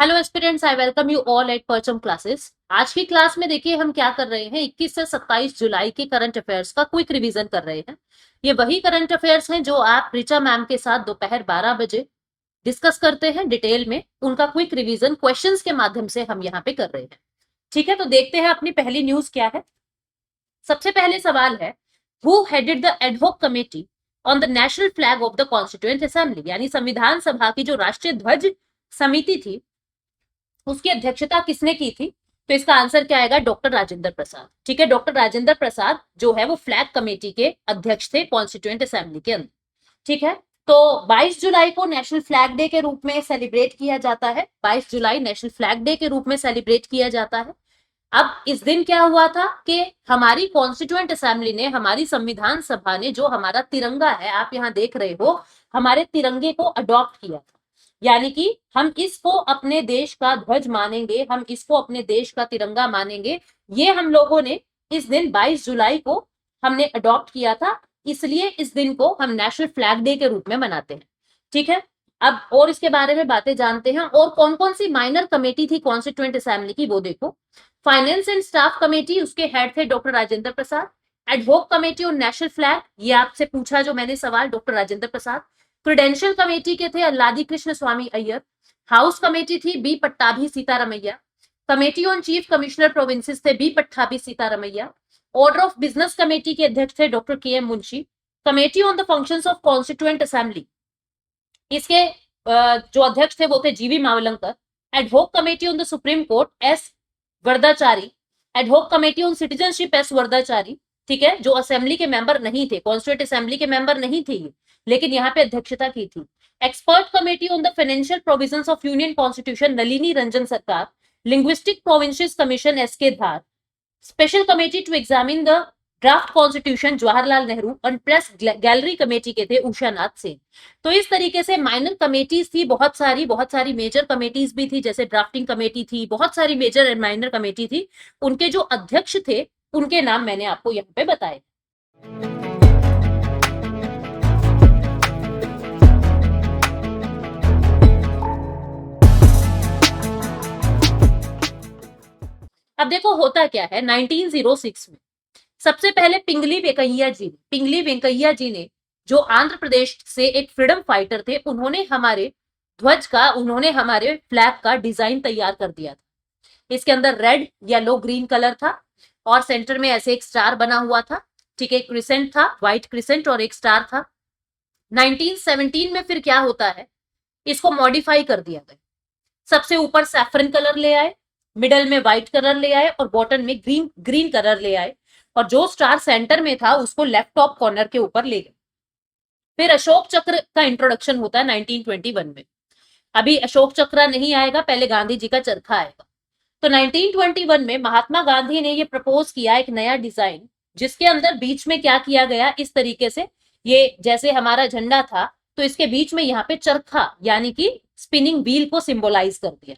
Hello aspirants, I welcome you all at परचम classes. आज की क्लास में देखिए हम क्या कर रहे हैं, 21 से 27 जुलाई के करंट अफेयर्स का क्विक रिवीजन कर रहे हैं। ये वही करंट अफेयर्स हैं जो आप ऋचा मैम के साथ दोपहर 12 बजे डिस्कस करते हैं डिटेल में। उनका क्विक रिवीजन क्वेश्चंस के माध्यम से हम यहाँ पे कर रहे हैं। ठीक है, तो देखते हैं अपनी पहली न्यूज क्या है। सबसे पहले सवाल है, who headed the ad hoc committee on the national flag of the constituent assembly, यानी संविधान सभा की जो राष्ट्रीय ध्वज समिति थी उसकी अध्यक्षता किसने की थी। तो इसका आंसर क्या आएगा, डॉक्टर राजेंद्र प्रसाद। ठीक है, डॉक्टर राजेंद्र प्रसाद जो है वो फ्लैग कमेटी के अध्यक्ष थे कॉन्स्टिट्यूएंट असेंबली के अंदर। ठीक है, तो 22 जुलाई को नेशनल फ्लैग डे के रूप में सेलिब्रेट किया जाता है। 22 जुलाई नेशनल फ्लैग डे के रूप में सेलिब्रेट किया जाता है। अब इस दिन क्या हुआ था कि हमारी कॉन्स्टिट्यूएंट असेंबली ने, हमारी संविधान सभा ने जो हमारा तिरंगा है, आप यहां देख रहे हो, हमारे तिरंगे को अडॉप्ट किया था। यानी कि हम इसको अपने देश का ध्वज मानेंगे, हम इसको अपने देश का तिरंगा मानेंगे। ये हम लोगों ने इस दिन 22 जुलाई को हमने अडॉप्ट किया था, इसलिए इस दिन को हम नेशनल फ्लैग डे के रूप में मनाते हैं। ठीक है, अब और इसके बारे में बातें जानते हैं। और कौन कौन सी माइनर कमेटी थी कॉन्स्टिट्यूएंट असेंबली की वो देखो। फाइनेंस एंड स्टाफ कमेटी, उसके हेड थे doctor Rajendra Prasad. Ad hoc committee on national flag, ये आपसे पूछा जो मैंने सवाल, doctor Rajendra Prasad. Credential committee के थे अल्लादी कृष्ण स्वामी अय्यर। हाउस कमेटी थी B Pattabhi Sitaramayya. Committee on chief commissioner provinces थे B Pattabhi Sitaramayya. Order of business committee के अध्यक्ष थे doctor K M Munshi. Committee on the functions of constituent assembly, इसके जो अध्यक्ष थे वो थे G V Mavalankar. Ad hoc committee on the supreme court S Varadachari. Ad hoc committee on citizenship S Varadachari. ठीक है, जो असेंबली के मेंबर नहीं थे, कॉन्स्टिट्यूएंट असेंबली के मेंबर नहीं थे ये, लेकिन यहाँ पे अध्यक्षता की थी। Expert committee on the financial provisions of union constitution Nalini Ranjan Sarkar. Linguistic provinces commission S K Dhar. Special committee to examine the draft constitution Jawaharlal Nehru और प्रेस गैलरी कमेटी के थे उषानाथ सिंह। तो इस तरीके से माइनर कमेटीज थी बहुत सारी मेजर कमेटीज भी थी, जैसे ड्राफ्टिंग कमेटी थी, बहुत सारी मेजर एंड माइनर कमेटी थी। उनके जो अध्यक्ष थे उनके नाम मैंने आपको यहाँ पे बताए। अब देखो होता क्या है, 1906 में सबसे पहले पिंगली वेंकैया जी ने जो आंध्र प्रदेश से एक फ्रीडम फाइटर थे, उन्होंने हमारे ध्वज का, उन्होंने हमारे फ्लैग का डिजाइन तैयार कर दिया था। इसके अंदर रेड येलो ग्रीन कलर था और सेंटर में ऐसे एक स्टार बना हुआ था। ठीक है, क्रिसेंट था, व्हाइट क्रिसेंट और एक स्टार था। 1917 में फिर क्या होता है, इसको मॉडिफाई कर दिया गया। सबसे ऊपर सैफरन कलर ले आए, मिडल में व्हाइट कलर ले आए और बॉटम में ग्रीन कलर ले आए, और जो स्टार सेंटर में था उसको लेफ्ट टॉप कॉर्नर के ऊपर ले गए। फिर अशोक चक्र का इंट्रोडक्शन होता है 1921 में। अभी अशोक चक्र नहीं आएगा, पहले गांधी जी का चरखा आएगा। तो 1921 में महात्मा गांधी ने ये प्रपोज किया एक नया डिजाइन, जिसके अंदर बीच में क्या किया गया, इस तरीके से, ये जैसे हमारा झंडा था तो इसके बीच में यहाँ पे चरखा यानी कि स्पिनिंग व्हील को सिंबलाइज कर दिया।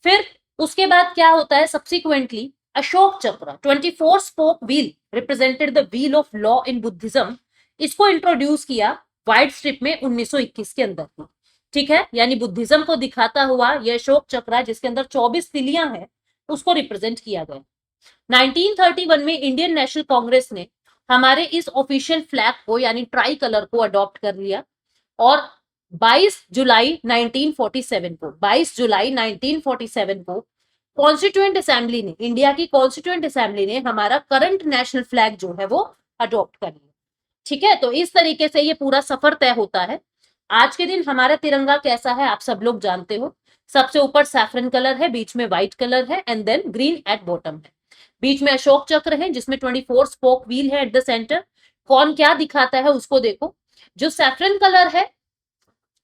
फिर उसके बाद क्या होता है, सब्सिक्वेंटली अशोक चक्र 24 spoke wheel represented the wheel of law in Buddhism, इसको इंट्रोड्यूस किया व्हाइट स्ट्रिप में 1921 के अंदर ही। ठीक है, यानी बुद्धिज्म को दिखाता हुआ यह अशोक चक्र जिसके अंदर 24 तिलियां हैं उसको रिप्रेजेंट किया गया। 1931 में इंडियन नेशनल कांग्रेस ने हमारे इस ऑफिशियल फ्लैग को यानी ट्राई कलर को अडॉप्ट कर लिया। और 22 जुलाई 1947 को कॉन्स्टिट्यूएंट असेंबली ने, इंडिया की कॉन्स्टिट्यूएंट असेंबली ने हमारा करंट नेशनल फ्लैग जो है वो अडॉप्ट कर लिया। ठीक है, तो इस तरीके से ये पूरा सफर तय होता है। आज के दिन हमारा तिरंगा कैसा है आप सब लोग जानते हो। सबसे ऊपर सैफरन कलर है, बीच में व्हाइट कलर है and then green at bottom है। बीच में अशोक चक्र है जिसमें 24 स्पोक व्हील है एट द सेंटर। कौन क्या दिखाता है उसको देखो। जो सैफरन कलर है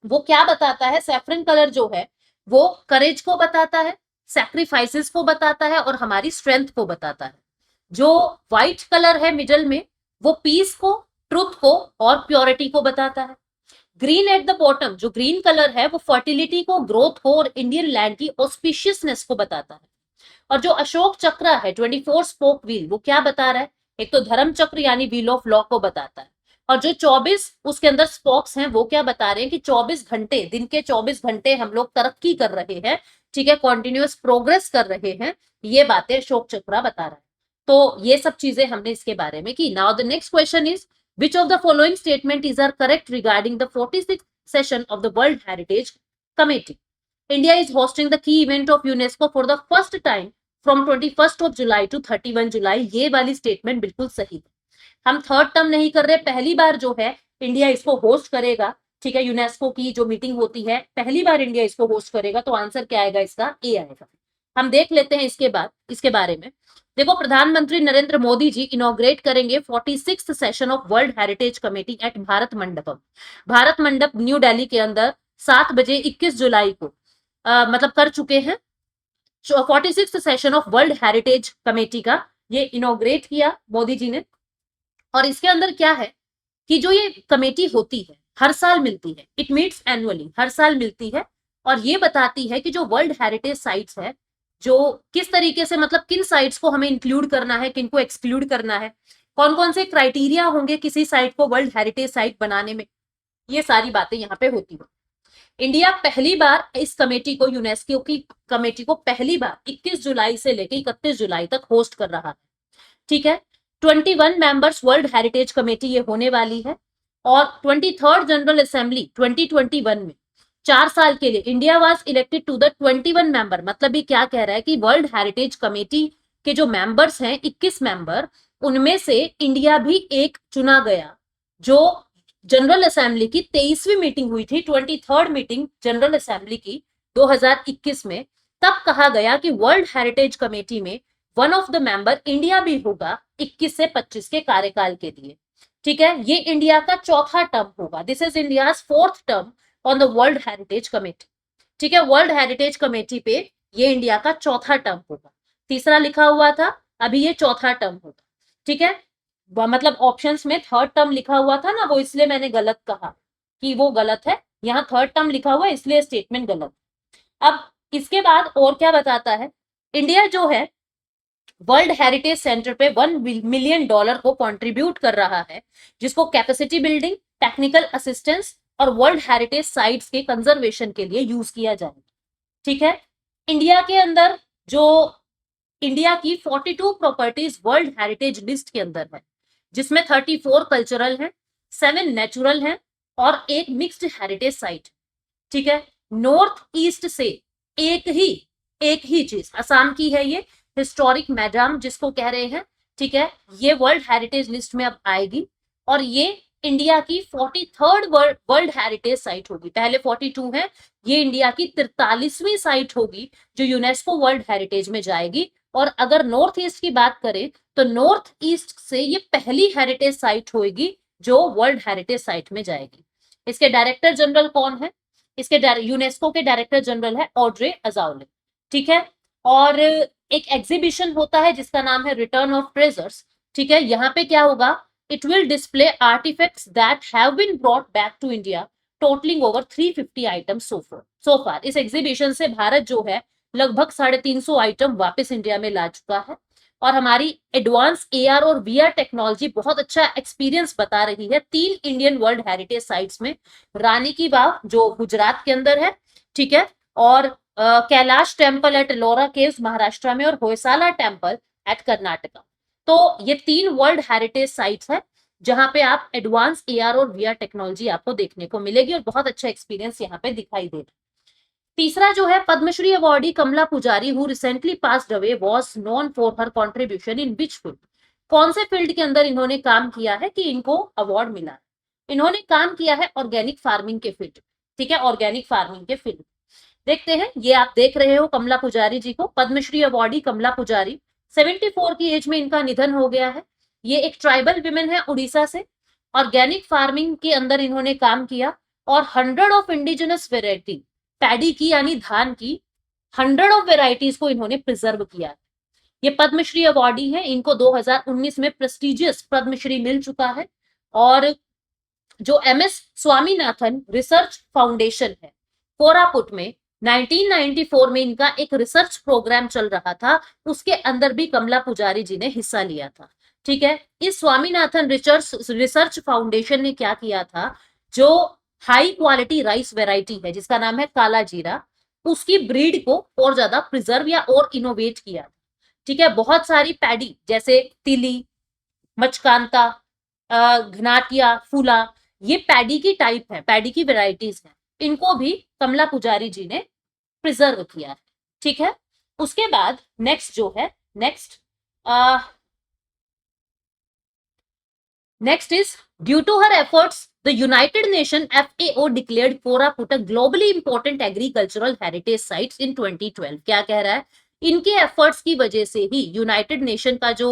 वो क्या बताता है, सैफरन कलर जो है वो करेज को बताता है, सैक्रिफाइसेस को बताता है और हमारी स्ट्रेंथ को बताता है। जो व्हाइट कलर है मिडल में वो पीस को, ट्रुथ को और प्योरिटी को बताता है। ग्रीन एट द बॉटम, जो ग्रीन कलर है वो फर्टिलिटी को, ग्रोथ को और इंडियन लैंड की ऑस्पिशियसनेस को बताता है। और जो अशोक चक्र है 24 स्पोक व्हील, वो क्या बता रहा है, एक तो धर्म चक्र यानी व्हील ऑफ लॉ को बताता है, और जो 24 उसके अंदर स्पोक्स हैं वो क्या बता रहे हैं कि 24 घंटे, दिन के 24 घंटे हम लोग तरक्की कर रहे हैं, ठीक है, कॉन्टिन्यूअस प्रोग्रेस कर रहे हैं, ये बातें अशोक चक्रा बता रहा है। तो ये सब चीजें हमने इसके बारे में की। Now the next question is which of the following statement is are correct regarding the 46th session of the World Heritage Committee? India is hosting the key event of UNESCO for the first time from 21st of July to 31 July. ये वाली statement बिल्कुल सही है। हम third term नहीं कर रहे, पहली बार जो है इंडिया इसको होस्ट करेगा। ठीक है, यूनेस्को की जो मीटिंग होती है पहली बार इंडिया इसको होस्ट करेगा, तो आंसर क्या आएगा इसका? ए आएगा। हम देख लेते हैं इसके बारे में। देखो, प्रधानमंत्री नरेंद्र मोदी जी इनॉग्रेट करेंगे 46th session of world heritage committee at Bharat Mandapam. Bharat Mandap new Delhi के अंदर 7 बजे 21 जुलाई को मतलब कर चुके हैं 46th session of world heritage committee का ये इनॉग्रेट किया मोदी जी ने। और इसके अंदर क्या है कि जो ये कमेटी होती है हर साल मिलती है, इट मीट्स एनुअली, हर साल मिलती है और ये बताती है कि जो वर्ल्ड हेरिटेज साइट्स है जो किस तरीके से, मतलब किन साइट्स को हमें इंक्लूड करना है, किनको एक्सक्लूड करना है, कौन कौन से क्राइटेरिया होंगे किसी साइट को वर्ल्ड हेरिटेज साइट बनाने में, ये सारी बातें यहाँ पे होती है। इंडिया पहली बार इस कमेटी को, यूनेस्को की कमेटी को पहली बार 21 जुलाई से लेकर 31 जुलाई तक होस्ट कर रहा है। ठीक है, 21 मेंबर्स वर्ल्ड हेरिटेज कमेटी ये होने वाली है और 23rd जनरल असेंबली 2021 में 4 साल के लिए India was elected to the 21 member. मतलब ये क्या कह रहा है कि वर्ल्ड हेरिटेज कमेटी के जो मेंबर्स हैं 21 मेंबर, उनमें से इंडिया भी एक चुना गया। जो जनरल असेंबली की 23वीं मीटिंग हुई थी, 23rd मीटिंग जनरल असेंबली की 2021 में, तब कहा गया कि वर्ल्ड हेरिटेज कमेटी में one of the member India भी होगा 21 से 25 के कार्यकाल के लिए। ठीक है, ये इंडिया का चौथा टर्म होगा। This is India's 4th term on the world heritage committee. ठीक है, वर्ल्ड हेरिटेज कमेटी पे ये इंडिया का चौथा टर्म होगा। तीसरा लिखा हुआ था, अभी ये चौथा टर्म होगा। ठीक है, मतलब ऑप्शंस में थर्ड टर्म लिखा हुआ था ना, वो इसलिए मैंने गलत कहा कि वो गलत है, यहाँ थर्ड टर्म लिखा हुआ है इसलिए स्टेटमेंट गलत। अब इसके बाद और क्या बताता है, इंडिया जो है वर्ल्ड हेरिटेज सेंटर पे $1 मिलियन को कंट्रीब्यूट कर रहा है, जिसको कैपेसिटी बिल्डिंग, टेक्निकल असिस्टेंस और वर्ल्ड हेरिटेज साइट्स के कंजर्वेशन के लिए यूज किया जाएगा। ठीक है, इंडिया के अंदर जो इंडिया की 42 प्रॉपर्टीज वर्ल्ड हेरिटेज लिस्ट के अंदर है, जिसमें 34 कल्चरल हैं, 7 नेचुरल हैं और एक मिक्स्ड हेरिटेज साइट। ठीक है, नॉर्थ ईस्ट से एक ही चीज, असम की है ये हिस्टोरिक मैदाम जिसको कह रहे हैं। ठीक है, ये वर्ल्ड हेरिटेज लिस्ट में अब आएगी और ये इंडिया की 43rd वर्ल्ड हेरिटेज साइट होगी। पहले 42 है, ये इंडिया की 43वीं साइट होगी जो यूनेस्को वर्ल्ड हेरिटेज में जाएगी। और अगर नॉर्थ ईस्ट की बात करें तो नॉर्थ ईस्ट से ये पहली हेरिटेज साइट होगी जो वर्ल्ड हेरिटेज साइट में जाएगी। इसके डायरेक्टर जनरल कौन है? इसके यूनेस्को के डायरेक्टर जनरल है ऑड्रे अज़ाउले। ठीक है, और एक एग्जीबिशन होता है जिसका नाम है रिटर्न ऑफ ट्रेजर्स। ठीक है, यहाँ पे क्या होगा, it will display artefacts that have been brought back to India totalling over 350 items so far. इस एग्जीबिशन से भारत जो है लगभग 350 आइटम वापस इंडिया में ला चुका है और हमारी एडवांस AR और VR टेक्नोलॉजी बहुत अच्छा एक्सपीरियंस बता रही है 3 इंडियन वर्ल्ड हेरिटेज साइट्स में। रानी की वाव जो गुजरात के अंदर है, ठीक है, और Kailash temple at Ellora caves Maharashtra में और होयसाला टेम्पल एट कर्नाटका। तो ये 3 वर्ल्ड हेरिटेज साइट्स है जहां पे आप एडवांस AR और VR टेक्नोलॉजी आपको देखने को मिलेगी और बहुत अच्छा एक्सपीरियंस यहाँ पे दिखाई देगा। तीसरा जो है पद्मश्री अवार्डी कमला पुजारी who recently passed away was known for her contribution in which field. कौन से फील्ड के अंदर इन्होंने काम किया है कि इनको अवार्ड मिला है? इन्होंने काम किया है ऑर्गेनिक फार्मिंग के फील्ड। ठीक है, ऑर्गेनिक फार्मिंग के फील्ड। देखते हैं, ये आप देख रहे हो कमला पुजारी जी को, पद्मश्री अवार्डी कमला पुजारी। 74 की एज में इनका निधन हो गया है। ये एक ट्राइबल विमेन है उड़ीसा से। ऑर्गेनिक फार्मिंग के अंदर इन्होंने काम किया और 100 ऑफ इंडिजिनस वेराइटी पैडी की यानी धान की 100 ऑफ वेराइटीज को इन्होंने प्रिजर्व किया। ये पद्मश्री अवार्डी है, इनको 2019 में प्रेस्टिजियस पद्मश्री मिल चुका है। और जो MS स्वामीनाथन रिसर्च फाउंडेशन है कोरापुट में 1994 में इनका एक रिसर्च प्रोग्राम चल रहा था, उसके अंदर भी कमला पुजारी जी ने हिस्सा लिया था। ठीक है, इस स्वामीनाथन रिसर्च फाउंडेशन ने क्या किया था, जो हाई क्वालिटी राइस वेराइटी है जिसका नाम है काला जीरा, उसकी ब्रीड को और ज्यादा प्रिजर्व या और इनोवेट किया। ठीक है, बहुत सारी पैडी जैसे तिली, मचकांता, घनाटिया, फूला, ये पैडी की टाइप है, पैडी की वेराइटीज है, इनको भी कमला पुजारी जी ने प्रिजर्व किया है। ठीक है, उसके बाद नेक्स्ट जो है, next is due to her efforts the United Nations FAO declared Koraput a globally important agricultural heritage sites in 2012। क्या कह रहा है, इनके एफर्ट्स की वजह से ही यूनाइटेड नेशन का जो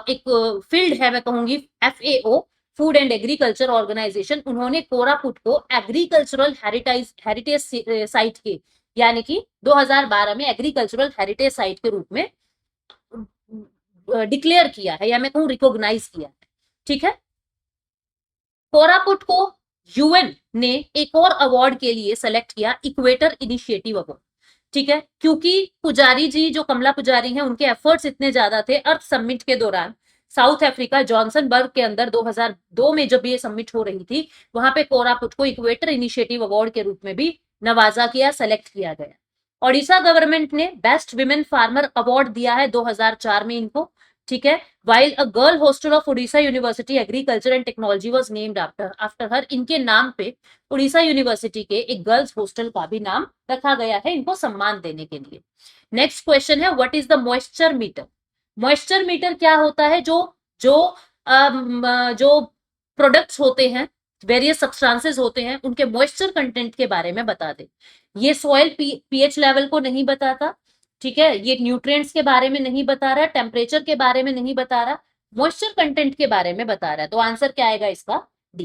एक फील्ड है, मैं कहूंगी FAO, food and agriculture organisation, उन्होंने कोरापुट को एग्रीकल्चरल हेरिटेज साइट के, यानी कि 2012 में एग्रीकल्चरल हेरिटेज साइट के रूप में डिक्लेयर किया है, या मैं कहूँ रिकॉग्नाइज किया है। ठीक है, कोरापुट को यूएन ने एक और अवार्ड के लिए सेलेक्ट किया, इक्वेटर इनिशिएटिव अवार्ड। ठीक है, क्योंकि पुजारी जी, जो कमला पुजारी हैं, उनके एफर्ट्स इतने ज्यादा थे। अर्थ समिट के दौरान साउथ अफ्रीका जॉन्सनबर्ग के अंदर 2002 में जब ये समिट हो रही थी, वहां पे कोरापुट को इक्वेटर इनिशिएटिव अवार्ड के रूप में भी नवाजा किया, सेलेक्ट किया गया। ओडिशा गवर्नमेंट ने बेस्ट विमेन फार्मर अवार्ड दिया है 2004 में इनको। ठीक है, while a girl hostel of Odisha University Agriculture and Technology was named after her, इनके नाम पे उड़ीसा यूनिवर्सिटी के एक गर्ल्स हॉस्टल का भी नाम रखा गया है, इनको सम्मान देने के लिए। नेक्स्ट क्वेश्चन है, what is the moisture metre. Moisture metre क्या होता है, जो प्रोडक्ट्स होते हैं, वेरियस सब्सटेंसेस होते हैं, उनके मॉइस्चर कंटेंट के बारे में बता दे। ये सॉइल पीएच लेवल को नहीं बताता। ठीक है, ये न्यूट्रिएंट्स के बारे में नहीं बता रहा, टेम्परेचर के बारे में नहीं बता रहा, मॉइस्चर कंटेंट के बारे में बता रहा है। तो आंसर क्या आएगा इसका, डी।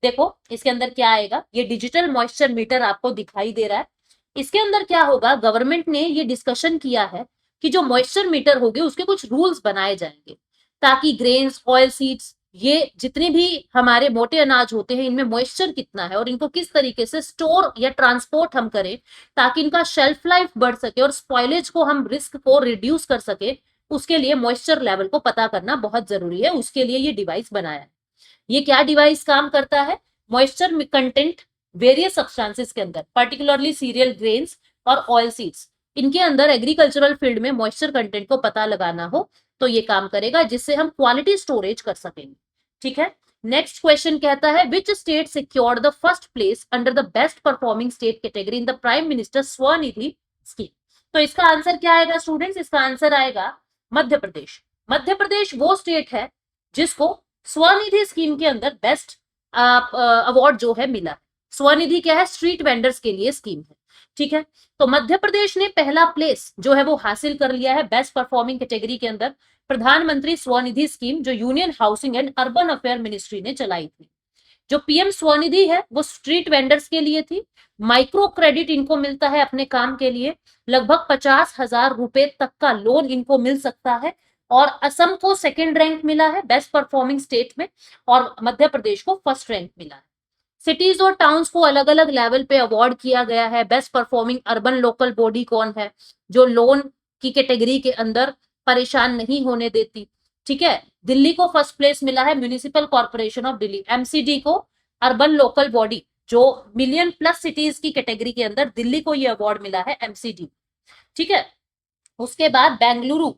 देखो इसके अंदर क्या आएगा, ये डिजिटल मॉइस्चर मीटर आपको दिखाई दे रहा है। इसके अंदर क्या होगा, गवर्नमेंट ने ये डिस्कशन किया है कि जो मॉइस्चर मीटर होगी उसके कुछ रूल्स बनाए जाएंगे, ताकि ग्रेन्स, ऑयल सीड्स, ये जितने भी हमारे मोटे अनाज होते हैं, इनमें मॉइस्चर कितना है और इनको किस तरीके से स्टोर या ट्रांसपोर्ट हम करें, ताकि इनका शेल्फ लाइफ बढ़ सके और स्पॉइलेज को हम रिस्क को रिड्यूस कर सके, उसके लिए मॉइस्चर लेवल को पता करना बहुत जरूरी है। उसके लिए ये डिवाइस बनाया है। ये क्या डिवाइस काम करता है, मॉइस्चर कंटेंट वेरियस सब्सटेंसेस के अंदर, पर्टिकुलरली सीरियल ग्रेन्स और ऑयल सीड्स, इनके अंदर एग्रीकल्चरल फील्ड में मॉइस्चर कंटेंट को पता लगाना हो तो ये काम करेगा, जिससे हम क्वालिटी स्टोरेज कर सकेंगे। ठीक है, नेक्स्ट क्वेश्चन कहता है, which state secured the first place under the best performing state category in the prime minister Svanidhi scheme. तो इसका आंसर क्या आएगा स्टूडेंट्स, इसका आंसर आएगा मध्य प्रदेश। मध्य प्रदेश वो स्टेट है जिसको स्वनिधि स्कीम के अंदर बेस्ट अवार्ड जो है मिला। स्वनिधि क्या है, स्ट्रीट वेंडर्स के लिए स्कीम है। ठीक है, तो मध्य प्रदेश ने पहला प्लेस जो है वो हासिल कर लिया है बेस्ट परफॉर्मिंग कैटेगरी के अंदर, प्रधानमंत्री स्वनिधि स्कीम, जो union housing and urban affair ministry ने चलाई थी। जो पीएम स्वनिधि है वो स्ट्रीट वेंडर्स के लिए थी। माइक्रो क्रेडिट इनको मिलता है अपने काम के लिए, लगभग 50,000 रुपए तक का लोन इनको मिल सकता है। और असम को सेकेंड रैंक मिला है बेस्ट परफॉर्मिंग स्टेट में, और मध्य प्रदेश को फर्स्ट रैंक मिला है। सिटीज और टाउन्स को अलग अलग लेवल पे अवार्ड किया गया है। Best performing urban local body कौन है, जो लोन की कैटेगरी के अंदर परेशान नहीं होने देती। ठीक है, दिल्ली को फर्स्ट प्लेस मिला है municipal corporation of Delhi, MCD को अर्बन लोकल बॉडी, जो मिलियन प्लस सिटीज की कैटेगरी के अंदर दिल्ली को ये अवार्ड मिला है, एमसीडी। ठीक है, उसके बाद बेंगलुरु,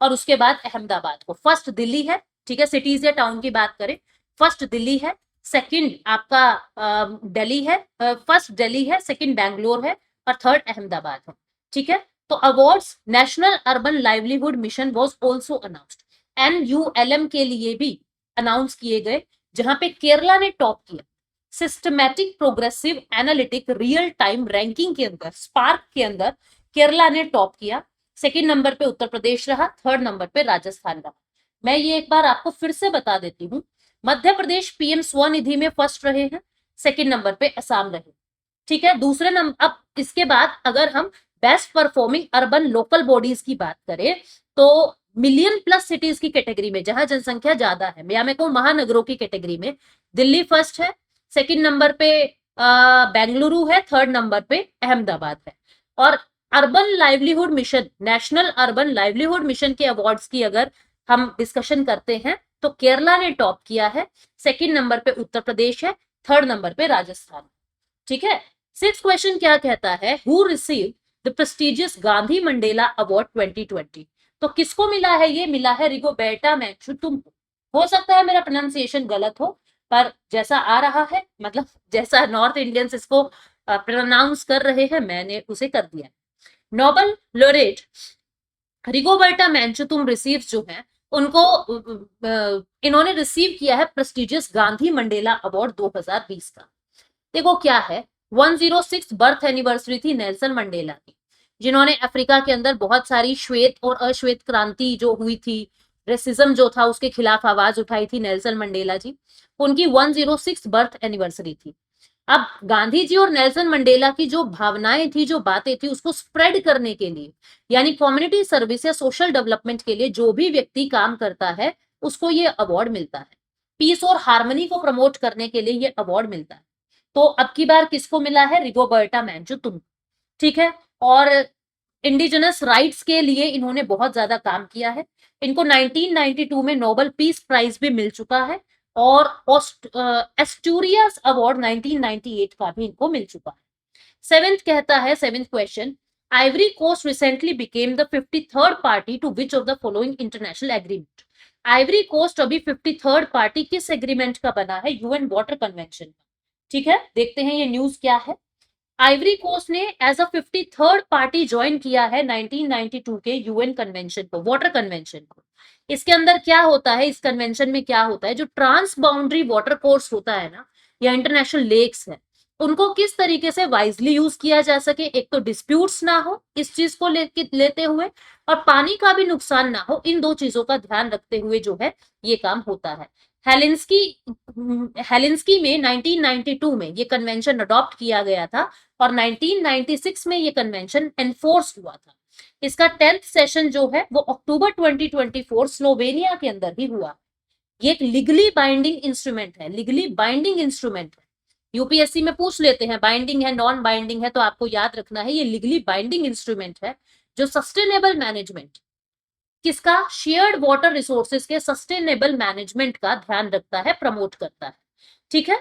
और उसके बाद अहमदाबाद को फर्स्ट दिल्ली है। ठीक है, सिटीज या टाउन की बात करें, फर्स्ट दिल्ली है, सेकंड आपका दिल्ली है, फर्स्ट दिल्ली है, सेकंड बैंगलोर है और थर्ड अहमदाबाद है। ठीक है, तो awards national urban livelihood mission was also announced, NULM के लिए भी अनाउंस किए गए, जहां पे केरला ने टॉप किया। Systematic progressive analytic real time ranking के अंदर, स्पार्क के अंदर केरला ने टॉप किया। सेकंड नंबर पे उत्तर प्रदेश रहा, थर्ड नंबर पे राजस्थान रहा। मैं ये एक बार आपको फिर से बता देती हूँ, मध्य प्रदेश पीएम स्वनिधि में फर्स्ट रहे हैं, सेकंड नंबर पे असम रहे। ठीक है, दूसरे नंबर, अब इसके बाद अगर हम best performing urban local bodies की बात करें, तो मिलियन प्लस सिटीज की कैटेगरी में, जहां जनसंख्या ज्यादा है, या मैं कहूँ महानगरों की कैटेगरी में, दिल्ली फर्स्ट है, सेकंड नंबर पे बेंगलुरु है, थर्ड नंबर पे अहमदाबाद है। और urban livelihood mission, national urban livelihood mission के अवार्ड्स की अगर हम डिस्कशन करते हैं तो केरला ने टॉप किया है, सेकंड नंबर पे उत्तर प्रदेश है, थर्ड नंबर पे राजस्थान। ठीक है, सिक्स क्वेश्चन क्या कहता है, who receive the prestigious Gandhi Mandela award 2020। तो किसको मिला है, ये मिला है रिगोबेर्टा मेंचू तुमको। हो सकता है मेरा प्रोनाउंसिएशन गलत हो, पर जैसा आ रहा है, मतलब जैसा नॉर्थ इंडियंस इसको प्रोनाउंस कर रहे हैं, मैंने उसे कर दिया। नोबेल लोरेट रिगोबर्टा मेंचुतुम रिसीव जो है उनको इन्होंने रिसीव किया है प्रेस्टिजियस गांधी मंडेला अवार्ड 2020 का। देखो क्या है, 106 बर्थ एनिवर्सरी थी नेल्सन मंडेला की, जिन्होंने अफ्रीका के अंदर बहुत सारी श्वेत और अश्वेत क्रांति जो हुई थी, रेसिज्म जो था उसके खिलाफ आवाज उठाई थी नेल्सन मंडेला जी। उनकी 106 बर्थ एनिवर्सरी थी। अब गांधी जी और नेल्सन मंडेला की जो भावनाएं थी, जो बातें थी, उसको स्प्रेड करने के लिए, यानी कम्युनिटी सर्विस या सोशल डेवलपमेंट के लिए जो भी व्यक्ति काम करता है उसको ये अवार्ड मिलता है। पीस और हार्मनी को प्रमोट करने के लिए ये अवार्ड मिलता है। तो अब की बार किसको मिला है, रिगोबर्टा मेंचू, ठीक है। और इंडिजिनस राइट्स के लिए इन्होंने बहुत ज्यादा काम किया है। इनको 1992 में नोबेल पीस प्राइज भी मिल चुका है, और एस्टूरियस अवार्ड 1998 का भी इनको मिल चुका है। सेवेंथ कहता है, seventh question, Ivory Coast recently became the 53rd party to which of the following international agreement. Ivory Coast अभी 53rd पार्टी किस एग्रीमेंट का बना है, यूएन वाटर कन्वेंशन का। ठीक है, देखते हैं ये न्यूज क्या है। आइवरी कोस्ट ने as a 53rd party join किया है 1992 के यूएन कन्वेंशन को, वाटर कन्वेंशन को। इसके अंदर क्या होता है, इस कन्वेंशन में क्या होता है, जो ट्रांस बाउंड्री वाटर कोर्स होता है ना, या इंटरनेशनल लेक्स है, उनको किस तरीके से वाइजली यूज किया जा सके। एक तो डिस्प्यूट्स ना हो इस चीज को लेते हुए, और पानी का भी नुकसान ना हो, इन दो चीजों का ध्यान रखते हुए जो है ये काम होता है। हेलेंस्की हेलेंस्की में 1992 में ये कन्वेंशन अडॉप्ट किया गया था, और 1996 में ये कन्वेंशन एनफोर्स हुआ था। इसका 10th सेशन जो है वो अक्टूबर 2024 स्लोवेनिया के अंदर ही हुआ। ये एक लीगली बाइंडिंग इंस्ट्रूमेंट है, लीगली बाइंडिंग इंस्ट्रूमेंट है। यूपीएससी में पूछ लेते हैं बाइंडिंग है नॉन बाइंडिंग है, तो आपको याद रखना है ये लीगली बाइंडिंग इंस्ट्रूमेंट है, जो सस्टेनेबल मैनेजमेंट, किसका, शेयर्ड वाटर रिसोर्सेज के सस्टेनेबल मैनेजमेंट का ध्यान रखता है, प्रमोट करता है। ठीक है,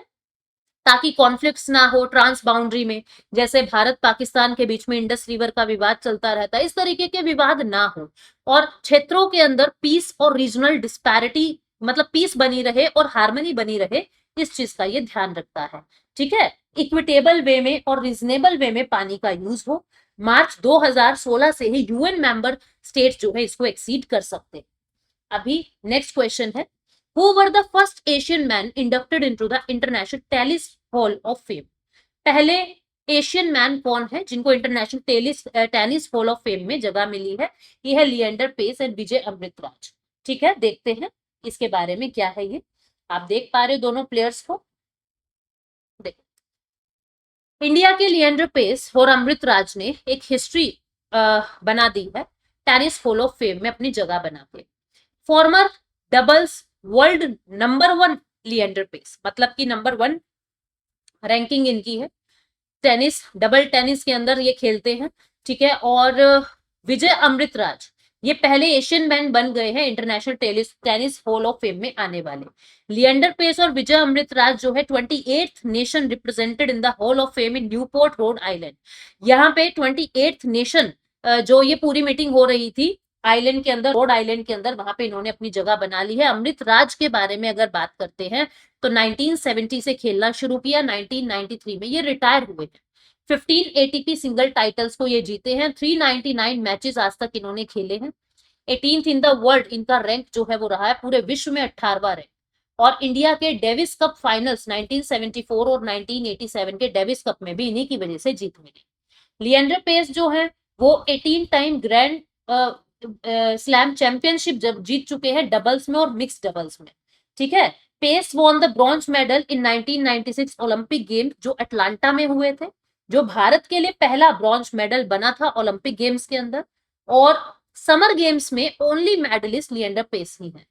ताकि कॉन्फ्लिक्ट्स ना हो ट्रांस बाउंड्री में, जैसे भारत पाकिस्तान के बीच में इंडस रिवर का विवाद चलता रहता है, इस तरीके के विवाद ना हो, और क्षेत्रों के अंदर पीस और रीजनल डिस्पैरिटी, मतलब पीस बनी रहे और हार्मनी बनी रहे, इस चीज का ये ध्यान रखता है। ठीक है, इक्विटेबल वे में और रीजनेबल वे में पानी का यूज हो। मार्च 2016 से ही यूएन मेंबर स्टेट जो है इसको एक्सीड कर सकते हैं। अभी नेक्स्ट क्वेश्चन है, Who were the first Asian men inducted into the International Tennis Hall of Fame? पहले एशियन मैन कौन है जिनको international tennis hall of fame में जगह मिली है? ये है लिएंडर पेस एंड विजय अमृतराज। ठीक है, देखते हैं इसके बारे में क्या है ये। आप देख पा रहे हो दोनों प्लेयर्स को, देखो इंडिया के लिएंडर पेस और अमृतराज ने एक हिस्ट्री बना दी है टेनिस हॉल ऑफ फेम में अपनी जगह बना के। Former doubles world number 1 Leander Paes, मतलब कि नंबर 1 रैंकिंग इनकी है, टेनिस डबल टेनिस के अंदर ये खेलते हैं। ठीक है, और विजय अमृतराज ये पहले एशियन मैन बन गए हैं international tennis hall of fame में आने वाले। लिएंडर पेस और विजय अमृतराज जो है 28th nation represented in the hall of fame in Newport Rhode Island. यहाँ पे 28th नेशन जो ये पूरी मीटिंग हो रही थी आइलैंड के अंदर, रोड आइलैंड के अंदर, वहां पे इन्होंने अपनी जगह बना ली है। अमृतराज के बारे में अगर बात करते हैं तो 1970 से खेलना शुरू किया, 1993 में ये रिटायर हुए हैं। 15 एटीपी सिंगल टाइटल्स को ये जीते हैं, 399 मैचेस आज तक इन्होंने खेले हैं, 18th इन द वर्ल्ड इनका रैंक जो है वो रहा है, पूरे विश्व में 18वां रैंक। और इंडिया के डेविस कप फाइनल्स 1974 और 1987 के डेविस कप में भी इन्हीं की वजह से जीत मिली। लिएंडर पेस जो है वो 18 टाइम ग्रैंड स्लैम चैंपियनशिप जब जीत चुके हैं डबल्स में और मिक्स डबल्स में। ठीक है, Paes won the bronze medal in 1996 Olympic game जो अटलांटा में हुए थे, जो भारत के लिए पहला ब्रॉन्ज मेडल बना था ओलंपिक गेम्स के अंदर। और समर गेम्स में ओनली मेडलिस्ट लिएंडर पेस ही है।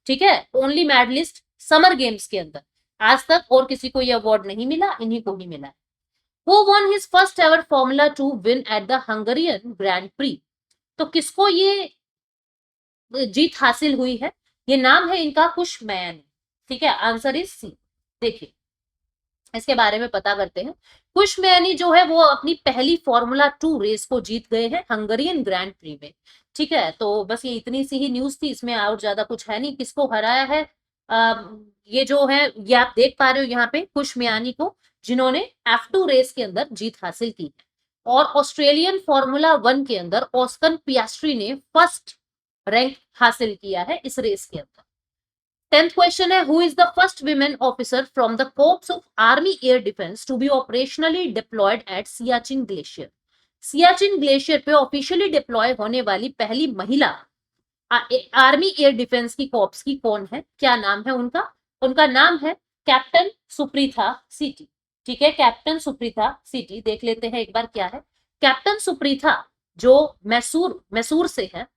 ठीक है, ओनली मेडलिस्ट समर गेम्स के अंदर, आज तक और किसी को यह अवार्ड नहीं मिला, इन्हीं को ही मिला है। Who won his first ever Formula 2 win at the Hungarian Grand Prix? तो किसको ये जीत हासिल हुई है? ये नाम है इनका कुशमैन। ठीक है, आंसर इज सी। देखिए इसके बारे में पता करते हैं। कुशमैनी जो है वो अपनी पहली फॉर्मूला 2 रेस को जीत गए हैं हंगरियन ग्रैंड प्री में। ठीक है, तो बस ये इतनी सी ही न्यूज थी, इसमें और ज्यादा कुछ है नहीं। किसको हराया है ये जो है, ये आप देख पा रहे हो यहाँ पे, कुशमैनी को, जिन्होंने F2 रेस के अंदर जीत हासिल की है। और ऑस्ट्रेलियन फॉर्मूला 1 के अंदर ऑस्कन पियास्ट्री ने फर्स्ट रैंक हासिल किया है इस रेस के अंदर। 10th क्वेश्चन है, who is the first women officer from the corps of army air defence to be operationally deployed at Siachen glacier. Siachen glacier पे ऑफिशियली डिप्लॉय होने वाली पहली महिला आर्मी एयर डिफेंस की कॉर्प्स की कौन है, क्या नाम है उनका? उनका नाम है कैप्टन सुप्रीथा सीटी। ठीक है, कैप्टन सुप्रीथा सीटी, देख लेते हैं एक बार क्या है। कैप्टन सुप्रीथा जो मैसूर से है,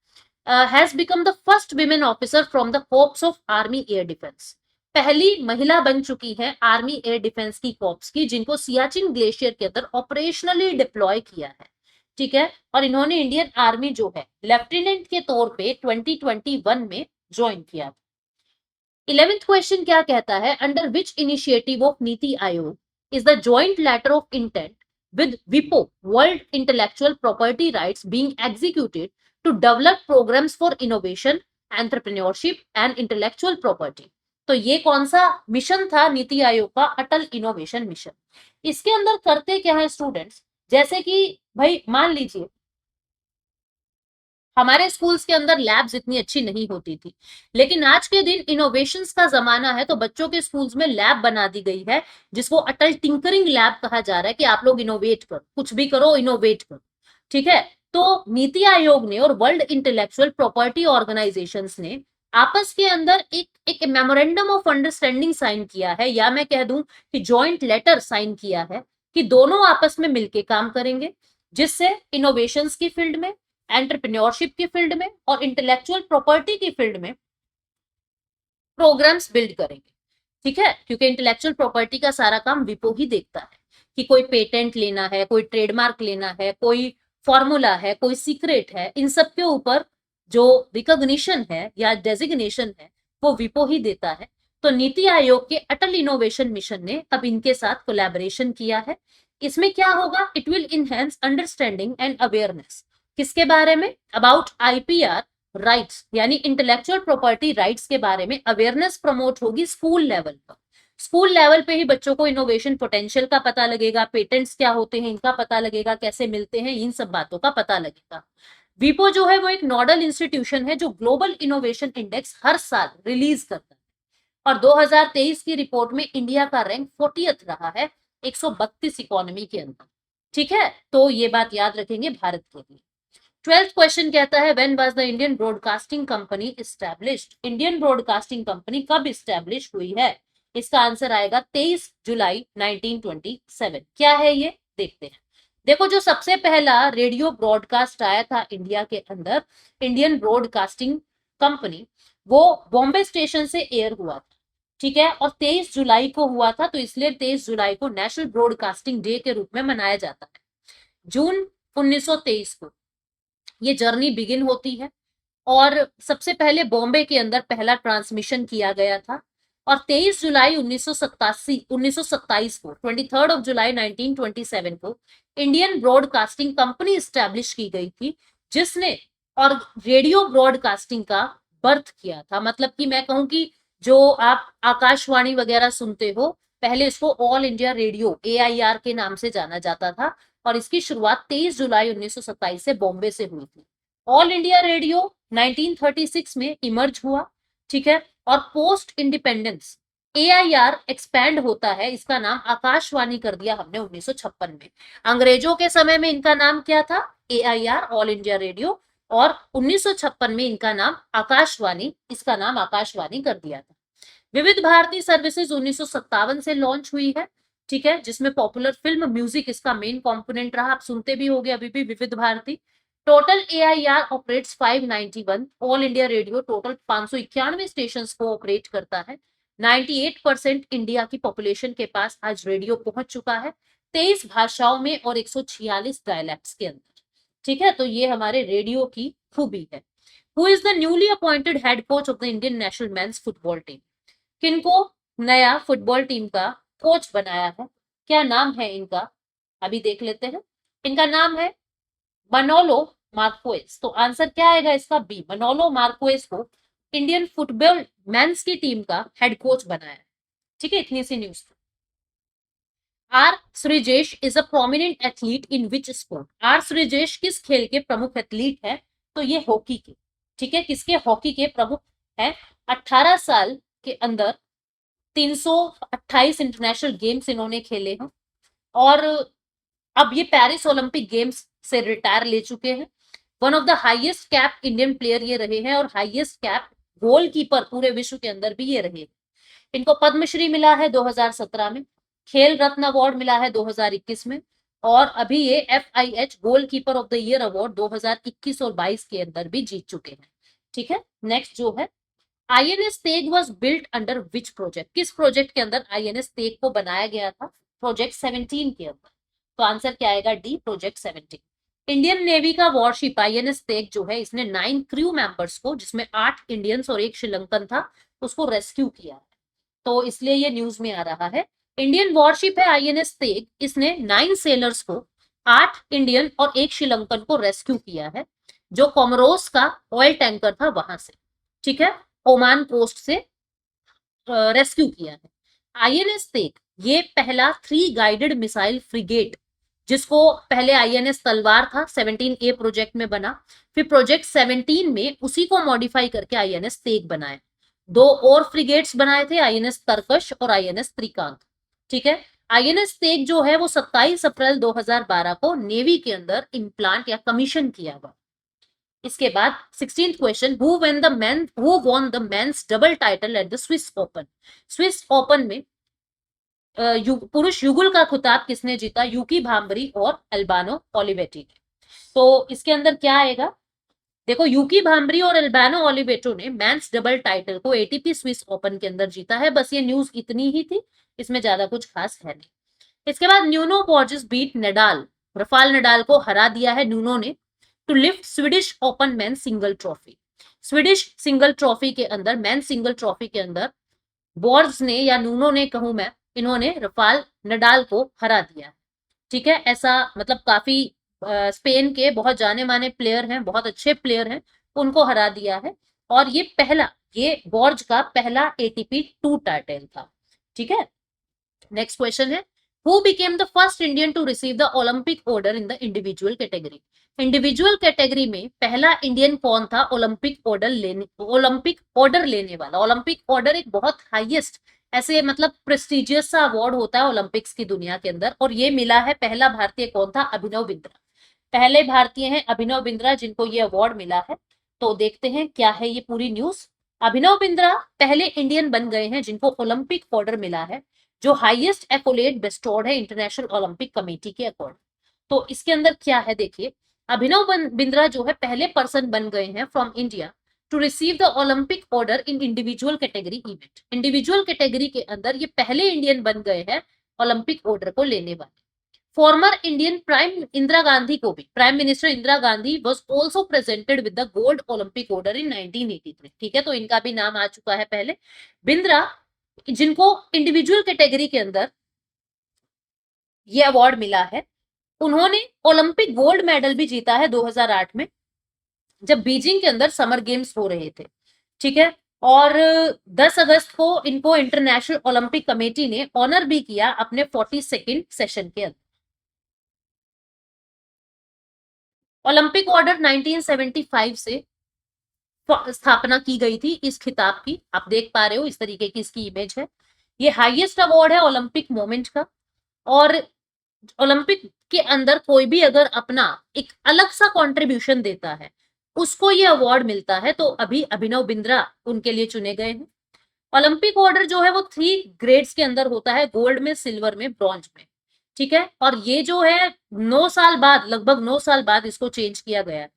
has become the first women officer from the corps of army air defense। पहली महिला बन चुकी है आर्मी एयर डिफेंस की कॉर्प्स की, जिनको सियाचिन ग्लेशियर के अंदर ऑपरेशनली डिप्लॉय किया है। ठीक है, और इन्होंने इंडियन आर्मी जो है लेफ्टिनेंट के तौर पे 2021 में ज्वाइन किया। 11th क्वेश्चन क्या कहता है, under which initiative of NITI Aayog is the joint letter of intent with WIPO, World Intellectual Property Rights, being executed to develop programs for innovation, entrepreneurship and intellectual property। तो ये कौन सा मिशन था नीति आयोग का? अटल इनोवेशन मिशन। इसके अंदर करते क्या है स्टूडेंट्स, जैसे कि भाई मान लीजिए हमारे स्कूल्स के अंदर लैब्स इतनी अच्छी नहीं होती थी, लेकिन आज के दिन इनोवेशंस का जमाना है, तो बच्चों के स्कूल्स में लैब बना दी गई है, जिसको अटल टिंकरिंग लैब कहा जा रहा है, कि आप लोग इनोवेट करो, कुछ भी करो, इनोवेट करो। ठीक है, तो नीति आयोग ने और वर्ल्ड इंटेलेक्चुअल प्रॉपर्टी ऑर्गेनाइजेशंस ने आपस के अंदर एक मेमोरेंडम ऑफ अंडरस्टैंडिंग साइन किया है, या मैं कह दूं कि जॉइंट लेटर साइन किया है, कि दोनों आपस में मिलकर काम करेंगे, जिससे इनोवेशंस की फील्ड में, एंटरप्रेन्योरशिप की फील्ड में और इंटेलेक्चुअल प्रॉपर्टी की फील्ड में प्रोग्राम्स बिल्ड करेंगे। ठीक है, क्योंकि इंटेलेक्चुअल प्रॉपर्टी का सारा काम विपो ही देखता है, कि कोई पेटेंट लेना है, कोई ट्रेडमार्क लेना है, कोई फॉर्मूला है, कोई सीक्रेट है, इन सब के ऊपर जो रिकॉग्निशन है या डेजिग्नेशन है वो विपो ही देता है। तो नीति आयोग के अटल इनोवेशन मिशन ने अब इनके साथ कोलैबोरेशन किया है। इसमें क्या होगा, it will enhance understanding and awareness. किसके बारे में? अबाउट आईपीआर राइट्स, यानी इंटेलेक्चुअल प्रॉपर्टी राइट्स के बारे में अवेयरनेस प्रमोट होगी स्कूल लेवल पर। स्कूल लेवल पे ही बच्चों को इनोवेशन पोटेंशियल का पता लगेगा, पेटेंट्स क्या होते हैं इनका पता लगेगा, कैसे मिलते हैं, इन सब बातों का पता लगेगा। विपो जो है वो एक नोडल इंस्टीट्यूशन है जो ग्लोबल इनोवेशन इंडेक्स हर साल रिलीज करता है, और 2023 की रिपोर्ट में इंडिया का रैंक 40th रहा है 132 इकोनॉमी के अंदर। ठीक है, तो ये बात याद रखेंगे भारत के लिए। 12th क्वेश्चन कहता है, when was the Indian broadcasting company established. Indian broadcasting company कब एस्टैब्लिश हुई है? इसका आंसर आएगा 23 जुलाई 1927। क्या है ये, देखते हैं। देखो, जो सबसे पहला रेडियो ब्रॉडकास्ट आया था इंडिया के अंदर, इंडियन ब्रॉडकास्टिंग कंपनी, वो बॉम्बे स्टेशन से एयर हुआ था। ठीक है, और 23 जुलाई को हुआ था, तो इसलिए 23 जुलाई को नेशनल ब्रॉडकास्टिंग डे के रूप में मनाया जाता है। जून 1923 को ये जर्नी बिगिन होती है, और सबसे पहले बॉम्बे के अंदर पहला ट्रांसमिशन किया गया था, और 23 जुलाई 1927 को, 23 जुलाई 1927 को इंडियन ब्रॉडकास्टिंग कंपनी स्टैब्लिश की गई थी, जिसने और रेडियो ब्रॉडकास्टिंग का बर्थ किया था। मतलब कि मैं कहूं कि जो आप आकाशवाणी वगैरह सुनते हो, पहले इसको ऑल इंडिया रेडियो AIR के नाम से जाना जाता था, और इसकी शुरुआत 23 जुलाई 1927 से बॉम्बे से हुई थी। ऑल इंडिया रेडियो 1936 में इमर्ज हुआ। ठीक है, और पोस्ट इंडिपेंडेंस AIR एक्सपैंड होता है, इसका नाम आकाशवाणी कर दिया हमने 1956 में। अंग्रेजों के समय में इनका नाम क्या था? AIR, ऑल इंडिया रेडियो, और 1956 में इनका नाम आकाशवाणी, इसका नाम आकाशवाणी कर दिया था। विविध भारती सर्विसेज 1957 से लॉन्च हुई है। ठीक है, जिसमें पॉपुलर फिल्म म्यूजिक इसका मेन कंपोनेंट रहा, आप सुनते भी होंगे अभी भी Vividh Bharati. Total AIR operates 591, all India radio total 591 station को ऑपरेट करता है। 98% इंडिया की पॉपुलेशन के पास आज रेडियो पहुंच चुका है, 23 भाषाओं में और 146 डायलैक्ट्स के अंदर। ठीक है, तो ये हमारे रेडियो की खूबी है। Who is the newly appointed head coach of the Indian national mains football team? किनको नया फुटबॉल टीम का कोच बनाया है। क्या नाम है इनका, अभी देख लेते हैं। इनका नाम है मनोलो मार्कोएस। तो आंसर क्या आएगा इसका, बी। मनोलो मार्कोएस को इंडियन फुटबॉल मेंस की टीम का हेड कोच बनाया। ठीक है, इतनी सी news. R Sreejesh is a prominent athlete in which sport. R Sreejesh किस खेल के प्रमुख एथलीट है, तो ये हॉकी के। ठीक है, किसके, हॉकी के प्रमुख है। 18 साल के अंदर 328 इंटरनेशनल गेम्स इन्होंने खेले हैं, और अब ये पेरिस ओलंपिक गेम्स से रिटायर ले चुके हैं। One of the highest cap Indian player ये रहे हैं, और हाईएस्ट कैप गोलकीपर पूरे विश्व के अंदर भी ये रहे। इनको पद्मश्री मिला है 2017 में, खेल रत्न अवार्ड मिला है 2021 में, और अभी ये FIH goalkeeper of the year award 2021 और 22 के अंदर भी जीत चुके हैं। ठीक है, नेक्स्ट जो है, INS Tegh was built under which project. किस प्रोजेक्ट के अंदर INS तेग को बनाया गया था, प्रोजेक्ट 17 के अंदर। तो आंसर क्या आएगा, डी, प्रोजेक्ट 17। इंडियन नेवी का वॉरशिप INS तेग जो है, इसने 9 क्रू मेंबर्स को, जिसमें 8 इंडियंस और 1 श्रीलंकन था, उसको रेस्क्यू किया है। तो इसलिए ये न्यूज में आ रहा है। इंडियन वॉरशिप है INS तेग, इसने 9 सेलर्स को, 8 इंडियन और 1 श्रीलंकन को रेस्क्यू किया है, जो कोमोरोस का ऑयल टैंकर था वहां से। ठीक है, ओमान कोस्ट से रेस्क्यू किया है। INS तेग ये पहला 3 गाइडेड मिसाइल फ्रिगेट, जिसको पहले INS तलवार था 17A प्रोजेक्ट में बना, फिर प्रोजेक्ट 17 में उसी को मॉडिफाई करके INS तेग बनाए। 2 और फ्रिगेट्स बनाए थे, INS तरकश और INS त्रिकांत। ठीक है, INS तेग जो है वो 27 अप्रैल 2012 को नेवी के अंदर इम्प्लांट या कमीशन किया गया। इसके बाद 16th question, who won the men's double title at the Swiss open. Swiss open में पुरुष युगल का खिताब किसने जीता, यूकी भांबरी और अल्बानो ओलिवेटी ने। तो इसके अंदर क्या आएगा, देखो यूकी भांबरी और अल्बानो ओलिवेटो ने मेंस डबल टाइटल को ATP स्विस ओपन के अंदर जीता है। बस ये न्यूज इतनी ही थी, इसमें ज्यादा कुछ खास है नहीं। इसके बाद Nuno Borges beat Nadal, Rafael Nadal को हरा दिया है न्यूनो ने, to lift Swedish open men single trophy. Swedish single trophy के अंदर, मेन सिंगल ट्रॉफी के अंदर बॉर्ज ने या न्यूनो ने कहूं मैं, इन्होंने रफाल नडाल को हरा दिया। ठीक है, ऐसा मतलब काफी स्पेन के बहुत जाने माने प्लेयर हैं, बहुत अच्छे प्लेयर हैं, उनको हरा दिया है। और ये बॉर्ज का पहला ATP 2 टाइटल था। ठीक है, नेक्स्ट क्वेश्चन है, who became the first Indian to receive the Olympic order in the individual category. Individual category में पहला इंडियन कौन था ओलंपिक ऑर्डर लेने वाला। ओलंपिक ऑर्डर एक बहुत हाईएस्ट ऐसे मतलब प्रेस्टिजियस सा अवार्ड होता है ओलंपिक्स की दुनिया के अंदर, और ये मिला है, पहला भारतीय कौन था, अभिनव बिंद्रा। पहले भारतीय हैं अभिनव बिंद्रा जिनको ये अवार्ड मिला है। तो देखते हैं क्या है ये पूरी न्यूज। अभिनव बिंद्रा पहले इंडियन बन गए हैं जिनको ओलंपिक ऑर्डर मिला है, जो हाईएस्ट एक्कोलेड बेस्टोर्ड है इंटरनेशनल ओलंपिक कमेटी के अकॉर्डिंग। तो इसके अंदर क्या है देखिए, अभिनव बिंद्रा जो है पहले पर्सन बन गए हैं from India to receive the Olympic order in individual category event. Individual category के अंदर ये पहले इंडियन बन गए हैं ओलंपिक ऑर्डर को लेने वाले। Former Indian prime Indira Gandhi को भी, prime minister Indira Gandhi was also presented with the gold Olympic order इन 1983। ठीक है, तो इनका भी नाम आ चुका है पहले। बिंद्रा जिनको इंडिविजुअल कैटेगरी के अंदर ये अवार्ड मिला है, उन्होंने ओलंपिक गोल्ड मेडल भी जीता है 2008 में, जब बीजिंग के अंदर समर गेम्स हो रहे थे। ठीक है, और 10 अगस्त को इनको इंटरनेशनल ओलंपिक कमेटी ने ऑनर भी किया अपने 42nd सेशन के अंदर। ओलंपिक ऑर्डर 1975 से स्थापना की गई थी इस खिताब की। आप देख पा रहे हो इस तरीके की इसकी इमेज है। ये हाईएस्ट अवार्ड है ओलंपिक मोमेंट का, और ओलंपिक के अंदर कोई भी अगर अपना एक अलग सा कंट्रीब्यूशन देता है उसको ये अवार्ड मिलता है। तो अभी अभिनव बिंद्रा उनके लिए चुने गए हैं। ओलंपिक ऑर्डर जो है वो 3 ग्रेड्स के अंदर होता है, गोल्ड में, सिल्वर में, ब्रॉन्ज में। ठीक है, और ये जो है 9 साल बाद, लगभग 9 साल बाद इसको चेंज किया गया है।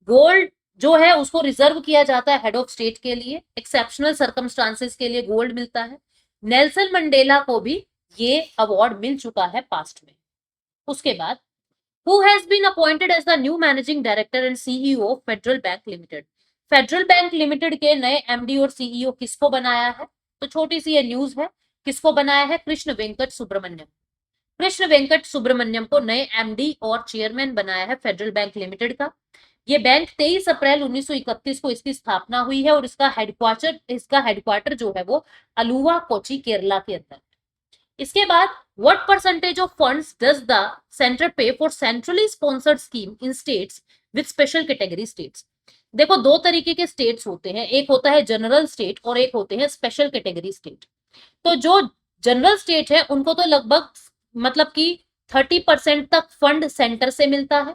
गोल्ड जो है उसको रिजर्व किया जाता है हेड ऑफ स्टेट के लिए, एक्सेप्शनल सर्कमस्टांसेस के लिए गोल्ड मिलता है। नेल्सन मंडेला को भी ये अवार्ड मिल चुका है पास्ट में। उसके बाद who has been appointed as the new managing director and CEO of federal bank limited. Federal bank limited के नए MD और CEO किसको बनाया है, तो छोटी सी ये न्यूज है। किसको बनाया है? कृष्ण वेंकट सुब्रमण्यम। कृष्ण वेंकट सुब्रमण्यम को नए एमडी और चेयरमैन बनाया है फेडरल बैंक लिमिटेड का। ये बैंक 23 अप्रैल 1931 को इसकी स्थापना हुई है और इसका हेडक्वार्टर जो है वो अलुवा कोची केरला के अंदर। इसके बाद what percentage of funds does the centre pay for centrally sponsored scheme in states with special category states. देखो, दो तरीके के स्टेट्स होते हैं, एक होता है जनरल स्टेट और एक होते हैं स्पेशल कैटेगरी स्टेट। तो जो जनरल स्टेट है उनको तो लगभग मतलब कि 30% तक फंड सेंटर से मिलता है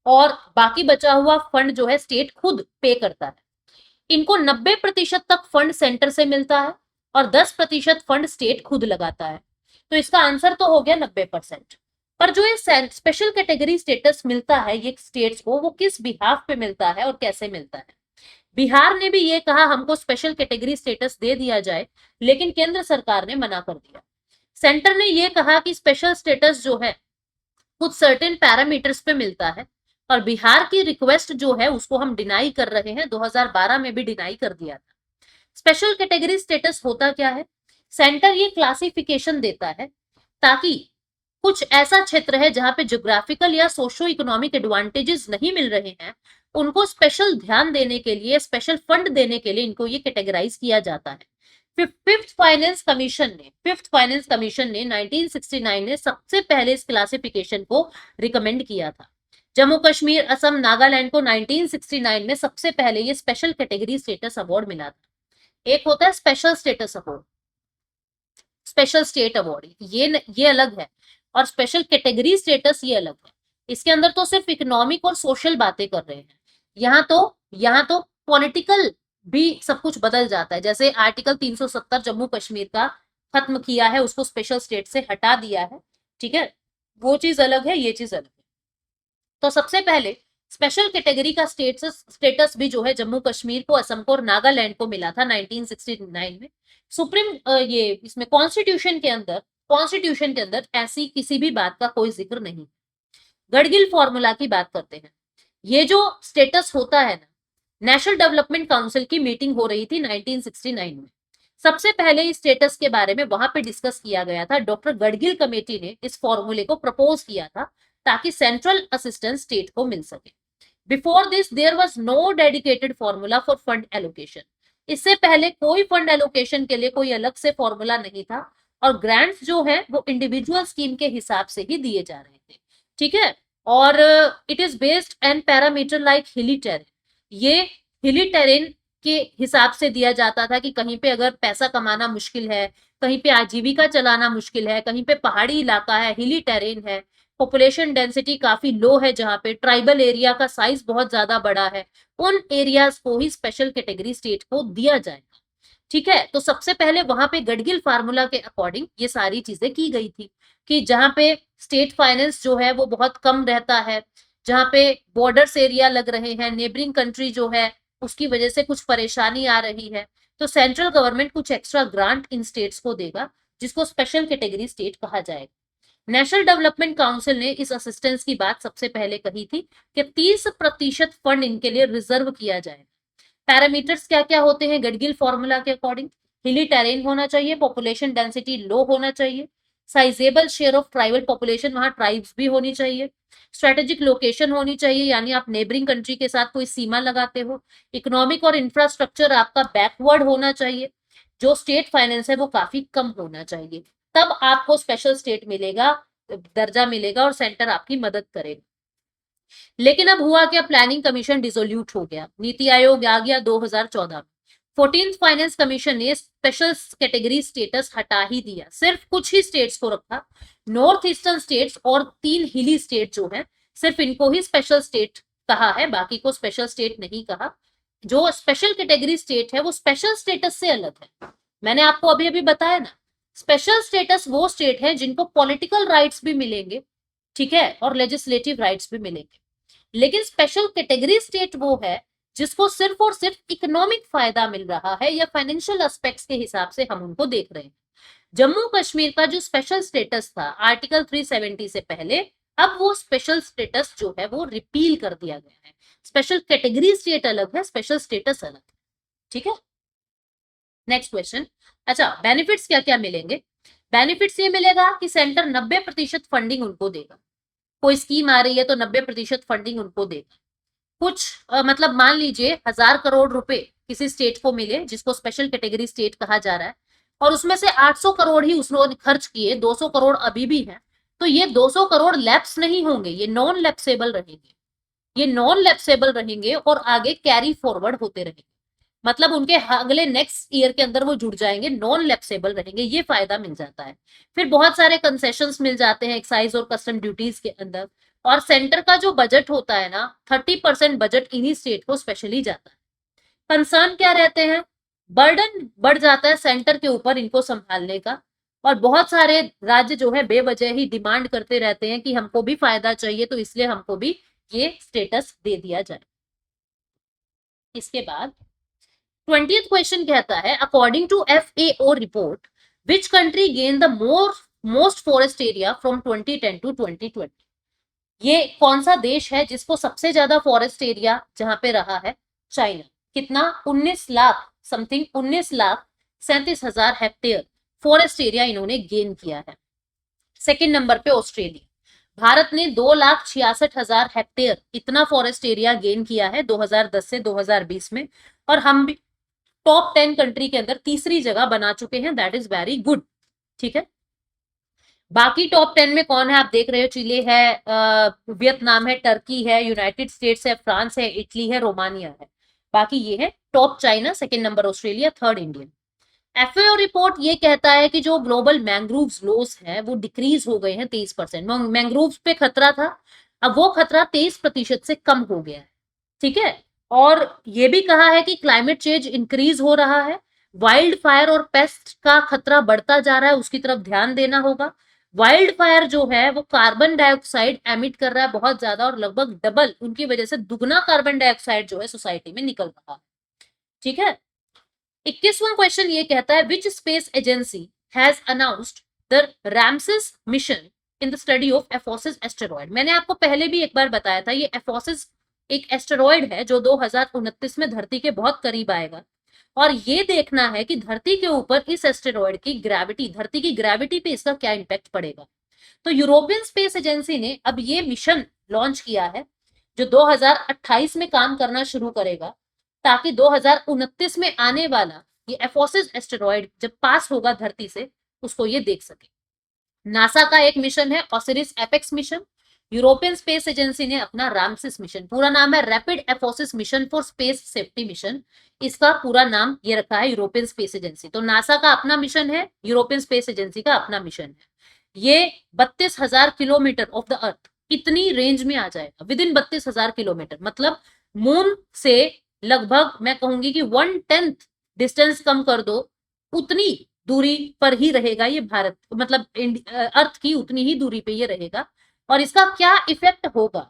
और बाकी बचा हुआ फंड जो है स्टेट खुद पे करता है। इनको 90% तक फंड सेंटर से मिलता है और 10% फंड स्टेट खुद लगाता है। तो इसका आंसर तो हो गया 90%। पर जो ये स्पेशल कैटेगरी स्टेटस मिलता है ये स्टेट्स को, वो किस बिहाफ पे मिलता है और कैसे मिलता है? बिहार ने भी ये कहा हमको स्पेशल कैटेगरी स्टेटस दे दिया जाए, लेकिन केंद्र सरकार ने मना कर दिया। सेंटर ने ये कहा कि स्पेशल स्टेटस जो है कुछ सर्टेन पैरामीटर्स पे मिलता है और बिहार की रिक्वेस्ट जो है उसको हम डिनाई कर रहे हैं। 2012 में भी डिनाई कर दिया था। स्पेशल कैटेगरी स्टेटस होता क्या है? सेंटर ये क्लासिफिकेशन देता है ताकि कुछ ऐसा क्षेत्र है जहां पे ज्योग्राफिकल या सोशो इकोनॉमिक एडवांटेजेस नहीं मिल रहे हैं, उनको स्पेशल ध्यान देने के लिए, स्पेशल फंड देने के लिए इनको ये कैटेगराइज किया जाता है। फिफ्थ फाइनेंस कमीशन ने 1969 में सबसे पहले इस क्लासिफिकेशन को रिकमेंड किया था। जम्मू कश्मीर, असम, नागालैंड को 1969 में सबसे पहले ये स्पेशल कैटेगरी स्टेटस अवार्ड मिला था। एक होता है special status award, special state award, ये अलग है, और स्पेशल कैटेगरी स्टेटस ये अलग है। इसके अंदर तो सिर्फ इकोनॉमिक और सोशल बातें कर रहे हैं। यहाँ तो पॉलिटिकल भी सब कुछ बदल जाता है। जैसे आर्टिकल 370 जम्मू कश्मीर का खत्म किया है, उसको स्पेशल स्टेट से हटा दिया है, ठीक है, वो चीज अलग है, ये चीज अलग है। तो सबसे पहले स्पेशल कैटेगरी का स्टेटस भी जो है जम्मू कश्मीर को, असम को और नागालैंड को मिला था 1969 में। ये इसमें कॉन्स्टिट्यूशन के अंदर ऐसी किसी भी बात का कोई जिक्र नहीं। गढ़गिल फॉर्मूला की बात करते हैं। ये जो स्टेटस होता है ना, नेशनल डेवलपमेंट काउंसिल की मीटिंग हो रही थी 1969 में। सबसे पहले इस स्टेटस के बारे में वहां पे डिस्कस किया गया था। डॉक्टर गढ़गिल कमेटी ने इस फॉर्मूले को प्रपोज किया था ताकि सेंट्रल असिस्टेंस स्टेट को मिल सके। Before this there was no dedicated formula for fund allocation. इससे पहले कोई फंड एलोकेशन के लिए कोई अलग से फॉर्मूला नहीं था और ग्रांट्स जो है वो इंडिविजुअल स्कीम के हिसाब से ही दिए जा रहे थे, ठीक है। और it is based on parameter like hilly terrain. ये हिली टेरेन के हिसाब से दिया जाता था कि कहीं पे अगर पैसा कमाना मुश्किल है, कहीं पे आजीविका चलाना मुश्किल है, कहीं पे पहाड़ी इलाका है, हिली टेरेन है, पॉपुलेशन डेंसिटी काफी लो है, जहां पे ट्राइबल एरिया का साइज बहुत ज्यादा बड़ा है, उन एरियाज को ही स्पेशल कैटेगरी स्टेट को दिया जाएगा, ठीक है। तो सबसे पहले वहां पे गढ़गिल फार्मूला के अकॉर्डिंग ये सारी चीजें की गई थी कि जहां पे स्टेट फाइनेंस जो है वो बहुत कम रहता है, जहां पे बॉर्डर्स एरिया लग रहे हैं, नेबरिंग कंट्री जो है उसकी वजह से कुछ परेशानी आ रही है, तो सेंट्रल गवर्नमेंट कुछ एक्स्ट्रा ग्रांट इन स्टेट्स को देगा, जिसको स्पेशल कैटेगरी स्टेट कहा जाएगा। नेशनल डेवलपमेंट काउंसिल ने इस असिस्टेंस की बात सबसे पहले कही थी कि 30% फंड इनके लिए रिजर्व किया जाए। पैरामीटर्स क्या क्या होते हैं गढ़गिल फॉर्मूला के अकॉर्डिंग? हिली टेरेन होना चाहिए, पॉपुलेशन डेंसिटी लो होना चाहिए, sizeable share of tribal population, वहां ट्राइब्स भी होनी चाहिए, स्ट्रेटेजिक लोकेशन होनी चाहिए, यानी आप नेबरिंग कंट्री के साथ कोई सीमा लगाते हो, इकोनॉमिक और इंफ्रास्ट्रक्चर आपका बैकवर्ड होना चाहिए, जो स्टेट फाइनेंस है वो काफी कम होना चाहिए, तब आपको स्पेशल स्टेट मिलेगा, दर्जा मिलेगा और सेंटर आपकी मदद करेगा। लेकिन अब हुआ क्या? प्लानिंग कमीशन डिसोल्यूट हो गया, नीति आयोग आ गया 2014 में। 14th फाइनेंस कमीशन ने स्पेशल कैटेगरी स्टेटस हटा ही दिया, सिर्फ कुछ ही स्टेट्स को रखा, नॉर्थ ईस्टर्न स्टेट्स और 3 हिली स्टेट जो है, सिर्फ इनको ही स्पेशल स्टेट कहा है, बाकी को स्पेशल स्टेट नहीं कहा। जो स्पेशल कैटेगरी स्टेट है वो स्पेशल स्टेटस से अलग है। मैंने आपको अभी अभी बताया ना, स्पेशल स्टेटस वो स्टेट है जिनको पॉलिटिकल राइट्स भी मिलेंगे, ठीक है, और लेजिस्लेटिव राइट्स भी मिलेंगे। लेकिन स्पेशल कैटेगरी स्टेट वो है जिसको सिर्फ और सिर्फ इकोनॉमिक फायदा मिल रहा है या फाइनेंशियल एस्पेक्ट्स के हिसाब से हम उनको देख रहे हैं। जम्मू कश्मीर का जो स्पेशल स्टेटस था आर्टिकल 370 से पहले, अब वो स्पेशल स्टेटस जो है वो रिपील कर दिया गया है। स्पेशल कैटेगरी स्टेट अलग है, स्पेशल स्टेटस अलग है, ठीक है। Next question. अच्छा, बेनिफिट्स क्या क्या मिलेंगे? बेनिफिट्स ये मिलेगा कि सेंटर 90% फंडिंग उनको देगा। कोई स्कीम आ रही है तो 90% फंडिंग उनको देगा। कुछ मतलब मान लीजिए 1000 करोड़ रुपए किसी स्टेट को मिले जिसको स्पेशल कैटेगरी स्टेट कहा जा रहा है, और उसमें से 800 करोड़ ही उसने खर्च किए, 200 करोड़ अभी भी है, तो ये 200 करोड़ लैप्स नहीं होंगे, ये नॉन लैप्सेबल रहेंगे। ये नॉन लैप्सेबल रहेंगे और आगे कैरी फॉरवर्ड होते रहेंगे, मतलब उनके अगले नेक्स्ट ईयर के अंदर वो जुड़ जाएंगे, नॉन लैप्सेबल रहेंगे, ये फायदा मिल जाता है। फिर बहुत सारे कंसेशंस मिल जाते हैं एक्साइज और कस्टम ड्यूटीज के अंदर। और सेंटर का जो बजट होता है ना, 30% बजट इन्हीं स्टेट को स्पेशली जाता है। कंसर्न क्या रहते हैं? बर्डन बढ़ जाता है सेंटर के ऊपर इनको संभालने का, और बहुत सारे राज्य जो है बेवजह ही डिमांड करते रहते हैं कि हमको भी फायदा चाहिए, तो इसलिए हमको भी ये स्टेटस दे दिया जाए। इसके बाद 20th क्वेश्चन कहता है, according to FAO report which country gain the most forest area from 2010 to 2020? ये कौन सा देश है जिसको सबसे ज्यादा फॉरेस्ट एरिया जहां पे रहा है? चाइना। कितना? 19 lakh something, 19,37,000 hectare forest area इन्होंने गेन किया है। सेकेंड नंबर पे ऑस्ट्रेलिया। भारत ने 2,66,000 हेक्टेयर इतना फॉरेस्ट एरिया गेन किया है 2010 से 2020 में, और हम भी टॉप 10 कंट्री के अंदर तीसरी जगह बना चुके हैं। That is very good. ठीक है, बाकी टॉप 10 में कौन है आप देख रहे हो? चिली है, वियतनाम है, टर्की है, यूनाइटेड स्टेट्स है, फ्रांस है, इटली है, रोमानिया है। बाकी ये है top China, second number Australia, third Indian. FAO report ये कहता है कि जो ग्लोबल मैंग्रोव्स लॉस है वो डिक्रीज हो गए हैं 23%। मैंग्रोव्स पे खतरा था, अब वो खतरा 23% से कम हो गया है। ठीक है, और ये भी कहा है कि क्लाइमेट चेंज इंक्रीज हो रहा है, वाइल्ड फायर और पेस्ट का खतरा बढ़ता जा रहा है, उसकी तरफ ध्यान देना होगा। वाइल्ड फायर जो है वो कार्बन डाइऑक्साइड एमिट कर रहा है बहुत ज्यादा, और लगभग डबल, उनकी वजह से दुगना कार्बन डाइऑक्साइड जो है सोसाइटी में निकल रहा है। ठीक है, 21वां क्वेश्चन ये कहता है, which space agency has announced the Ramses mission in the study of Apophis asteroid? मैंने आपको पहले भी एक बार बताया था, ये एफोसिस एक एस्टेरॉयड है जो 2029 में धरती के बहुत करीब आएगा, और ये देखना है कि धरती के ऊपर इस एस्टेरॉयड की ग्रेविटी, धरती की ग्रेविटी पे इसका क्या इंपैक्ट पड़ेगा। तो यूरोपियन स्पेस एजेंसी ने अब ये मिशन लॉन्च किया है जो 2028 में काम करना शुरू करेगा, ताकि 2029 में आने वाला ये एफोसिस एस्टेरॉयड जब पास होगा धरती से, उसको ये देख सके। नासा का एक मिशन है Osiris Apex mission, European space agency ने अपना रामसिस मिशन, पूरा नाम है rapid Apophis mission for space safety mission, इसका पूरा नाम ये रखा है यूरोपियन स्पेस एजेंसी। तो नासा का अपना मिशन है, यूरोपियन स्पेस एजेंसी का अपना मिशन है। ये 32,000 किलोमीटर ऑफ द अर्थ, इतनी रेंज में आ जाएगा विद इन 32,000 किलोमीटर, मतलब मून से लगभग मैं कहूंगी कि 1/10 डिस्टेंस कम कर दो, उतनी दूरी पर ही रहेगा ये भारत, मतलब अर्थ की उतनी ही दूरी पे ये रहेगा। और इसका क्या इफेक्ट होगा,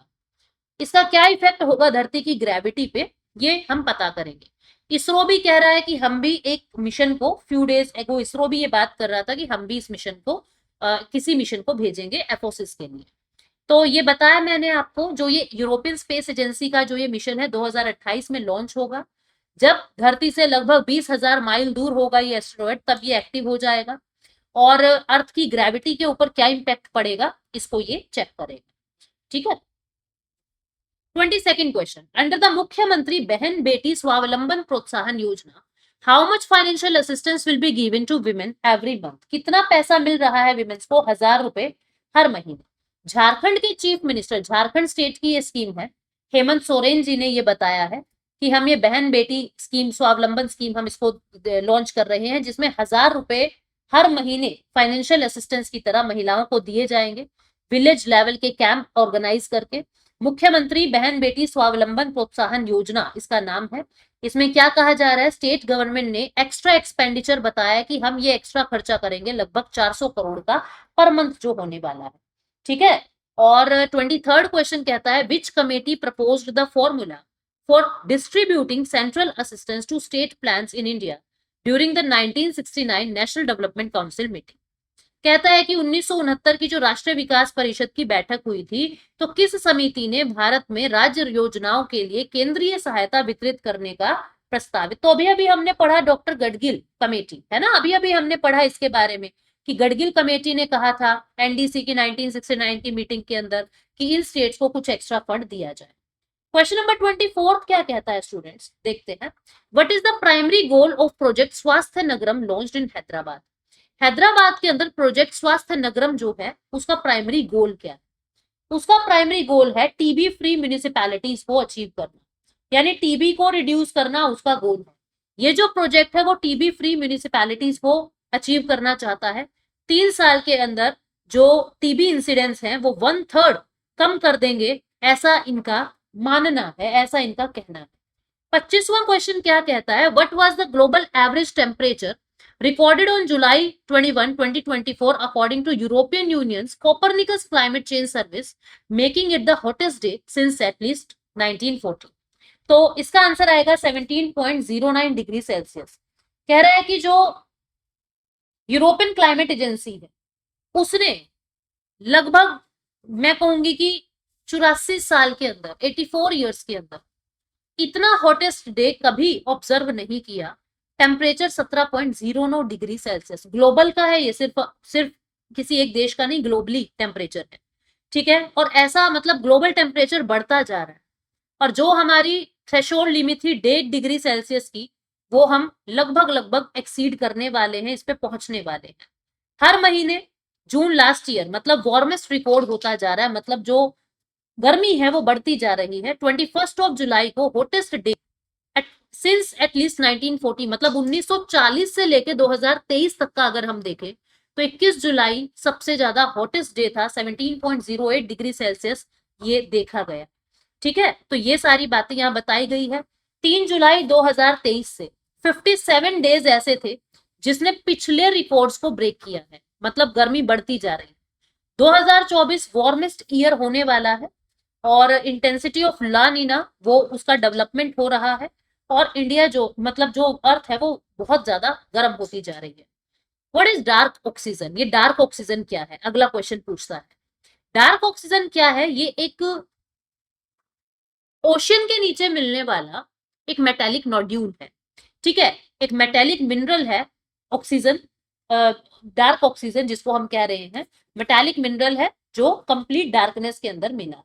इसका क्या इफेक्ट होगा धरती की ग्रेविटी पे, ये हम पता करेंगे। इसरो भी कह रहा है कि हम भी एक मिशन को, फ्यू डेज एगो इसरो भी ये बात कर रहा था कि हम भी इस मिशन को किसी मिशन को भेजेंगे एफोसिस के लिए। तो ये बताया मैंने आपको, जो ये यूरोपियन स्पेस एजेंसी का जो ये मिशन है 2028 में लॉन्च होगा, जब धरती से लगभग 20,000 माइल दूर होगा ये एस्टेरॉयड, तब ये एक्टिव हो जाएगा, और अर्थ की ग्रेविटी के ऊपर क्या इंपैक्ट पड़ेगा इसको ये चेक करेगा। ठीक है, 22nd क्वेश्चन, अंडर द मुख्यमंत्री बहन बेटी Swavalamban Protsahan Yojana how much financial assistance will be given to women every month? कितना पैसा मिल रहा है विमेन्स को? 1,000 रुपए हर महीने। झारखंड के चीफ मिनिस्टर, झारखंड स्टेट की ये स्कीम है, हेमंत सोरेन जी ने ये बताया है कि हम ये बहन बेटी स्कीम, स्वावलंबन स्कीम हम इसको लॉन्च कर रहे हैं, जिसमें 1,000 रुपए हर महीने फाइनेंशियल असिस्टेंस की तरह महिलाओं को दिए जाएंगे, विलेज लेवल के कैंप ऑर्गेनाइज करके। मुख्यमंत्री बहन बेटी स्वावलंबन प्रोत्साहन योजना इसका नाम है। इसमें क्या कहा जा रहा है, स्टेट गवर्नमेंट ने एक्स्ट्रा एक्सपेंडिचर बताया कि हम ये एक्स्ट्रा खर्चा करेंगे लगभग 400 करोड़ का पर मंथ जो होने वाला है। ठीक है, और 23rd क्वेश्चन कहता है, which committee proposed the formula for distributing central assistance to state plans in India during the 1969 national development council meeting? कहता है कि 1969 की जो राष्ट्रीय विकास परिषद की बैठक हुई थी, तो किस समिति ने भारत में राज्य योजनाओं के लिए केंद्रीय सहायता वितरित करने का प्रस्तावित। तो अभी अभी हमने पढ़ा डॉक्टर गडगिल कमेटी, है ना, अभी अभी हमने पढ़ा इसके बारे में कि गडगिल कमेटी ने कहा था एनडीसी की 1969 की मीटिंग के अंदर कि इन स्टेट्स को कुछ एक्स्ट्रा फंड दिया जाए। क्वेश्चन नंबर 24 क्या कहता है स्टूडेंट्स, देखते हैं। What is the primary goal of project स्वास्थ्य नगरम लॉन्च्ड इन हैदराबाद? हैदराबाद के अंदर प्रोजेक्ट स्वास्थ्य नगरम जो है उसका प्राइमरी गोल क्या है? उसका प्राइमरी गोल है टीबी फ्री म्यूनिसिपैलिटीज को अचीव करना, यानी टीबी को रिड्यूस करना उसका गोल है। ये जो प्रोजेक्ट है वो टीबी फ्री म्यूनिसिपैलिटीज को अचीव करना चाहता है। 3 साल के अंदर जो टीबी इंसिडेंट्स हैं वो 1/3 कम कर देंगे, ऐसा इनका मानना है, ऐसा इनका कहना है। 25वां क्वेश्चन क्या कहता है? What was the global average temperature recorded on July 21, 2024 according to European Union's Copernicus Climate Change Service, making it the hottest day since at least 1940। तो इसका आंसर आएगा 17.09 डिग्री सेल्सियस। कह रहा है कि जो यूरोपियन क्लाइमेट एजेंसी है उसने लगभग, मैं कहूंगी कि 84 साल के अंदर, 84 ईयर्स के अंदर इतना हॉटेस्ट डे कभी ऑब्जर्व नहीं किया। टेम्परेचर 17.09 डिग्री सेल्सियस ग्लोबल का है, ये सिर्फ किसी एक देश का नहीं, ग्लोबली टेम्परेचर है, ठीक है। और ऐसा मतलब ग्लोबल टेम्परेचर बढ़ता जा रहा है, और जो हमारी थ्रेशोल्ड लिमिट थी 1.5 डिग्री सेल्सियस की, वो हम लगभग एक्सीड करने वाले हैं, इस पे पहुंचने वाले हैं। हर महीने जून लास्ट ईयर मतलब वार्मेस्ट रिकॉर्ड होता जा रहा है, मतलब जो गर्मी है वो बढ़ती जा रही है। 21 जुलाई को हॉटेस्ट डे सिंस एटलीस्ट 1940, मतलब 1940 से लेके 2023 तक का अगर हम देखें तो 21 जुलाई सबसे ज्यादा हॉटेस्ट डे था, 17.08 डिग्री सेल्सियस ये देखा गया, ठीक है। तो ये सारी बातें यहाँ बताई गई है। 3 जुलाई 2023 से 57 डेज ऐसे थे जिसने पिछले रिकॉर्ड्स को ब्रेक किया है, मतलब गर्मी बढ़ती जा रही है। 2024 वार्मेस्ट ईयर होने वाला है, और इंटेंसिटी ऑफ ला नीना वो उसका डेवलपमेंट हो रहा है, और इंडिया जो मतलब जो अर्थ है वो बहुत ज्यादा गर्म होती जा रही है। What is dark oxygen? ये डार्क ऑक्सीजन क्या है, अगला क्वेश्चन पूछता है। डार्क ऑक्सीजन क्या है? ये एक ओशन के नीचे मिलने वाला एक मेटेलिक नोड्यूल है, ठीक है, एक मेटेलिक मिनरल है ऑक्सीजन। डार्क ऑक्सीजन जिसको हम कह रहे हैं मेटेलिक मिनरल है जो कंप्लीट डार्कनेस के अंदर मिला है।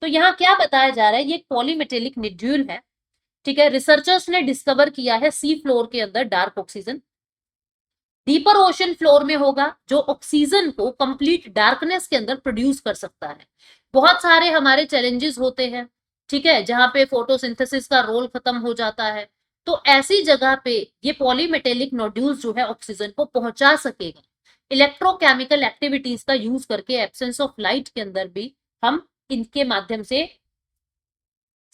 तो यहाँ क्या बताया जा रहा है, ये पॉलीमेटेलिक नोड्यूल है, ठीक है। रिसर्चर्स ने डिस्कवर किया है सी फ्लोर के अंदर dark oxygen, deeper ocean floor में होगा, जो ऑक्सीजन को कंप्लीट डार्कनेस के अंदर प्रोड्यूस कर सकता है। बहुत सारे हमारे चैलेंजेस होते हैं, ठीक है, जहां पे फोटोसिंथेसिस का रोल खत्म हो जाता है, तो ऐसी जगह पे ये पॉलीमेटेलिक नोड्यूल्स जो है ऑक्सीजन को पहुंचा सकेगा। इलेक्ट्रोकेमिकल एक्टिविटीज का यूज करके एब्सेंस ऑफ लाइट के अंदर भी हम इनके माध्यम से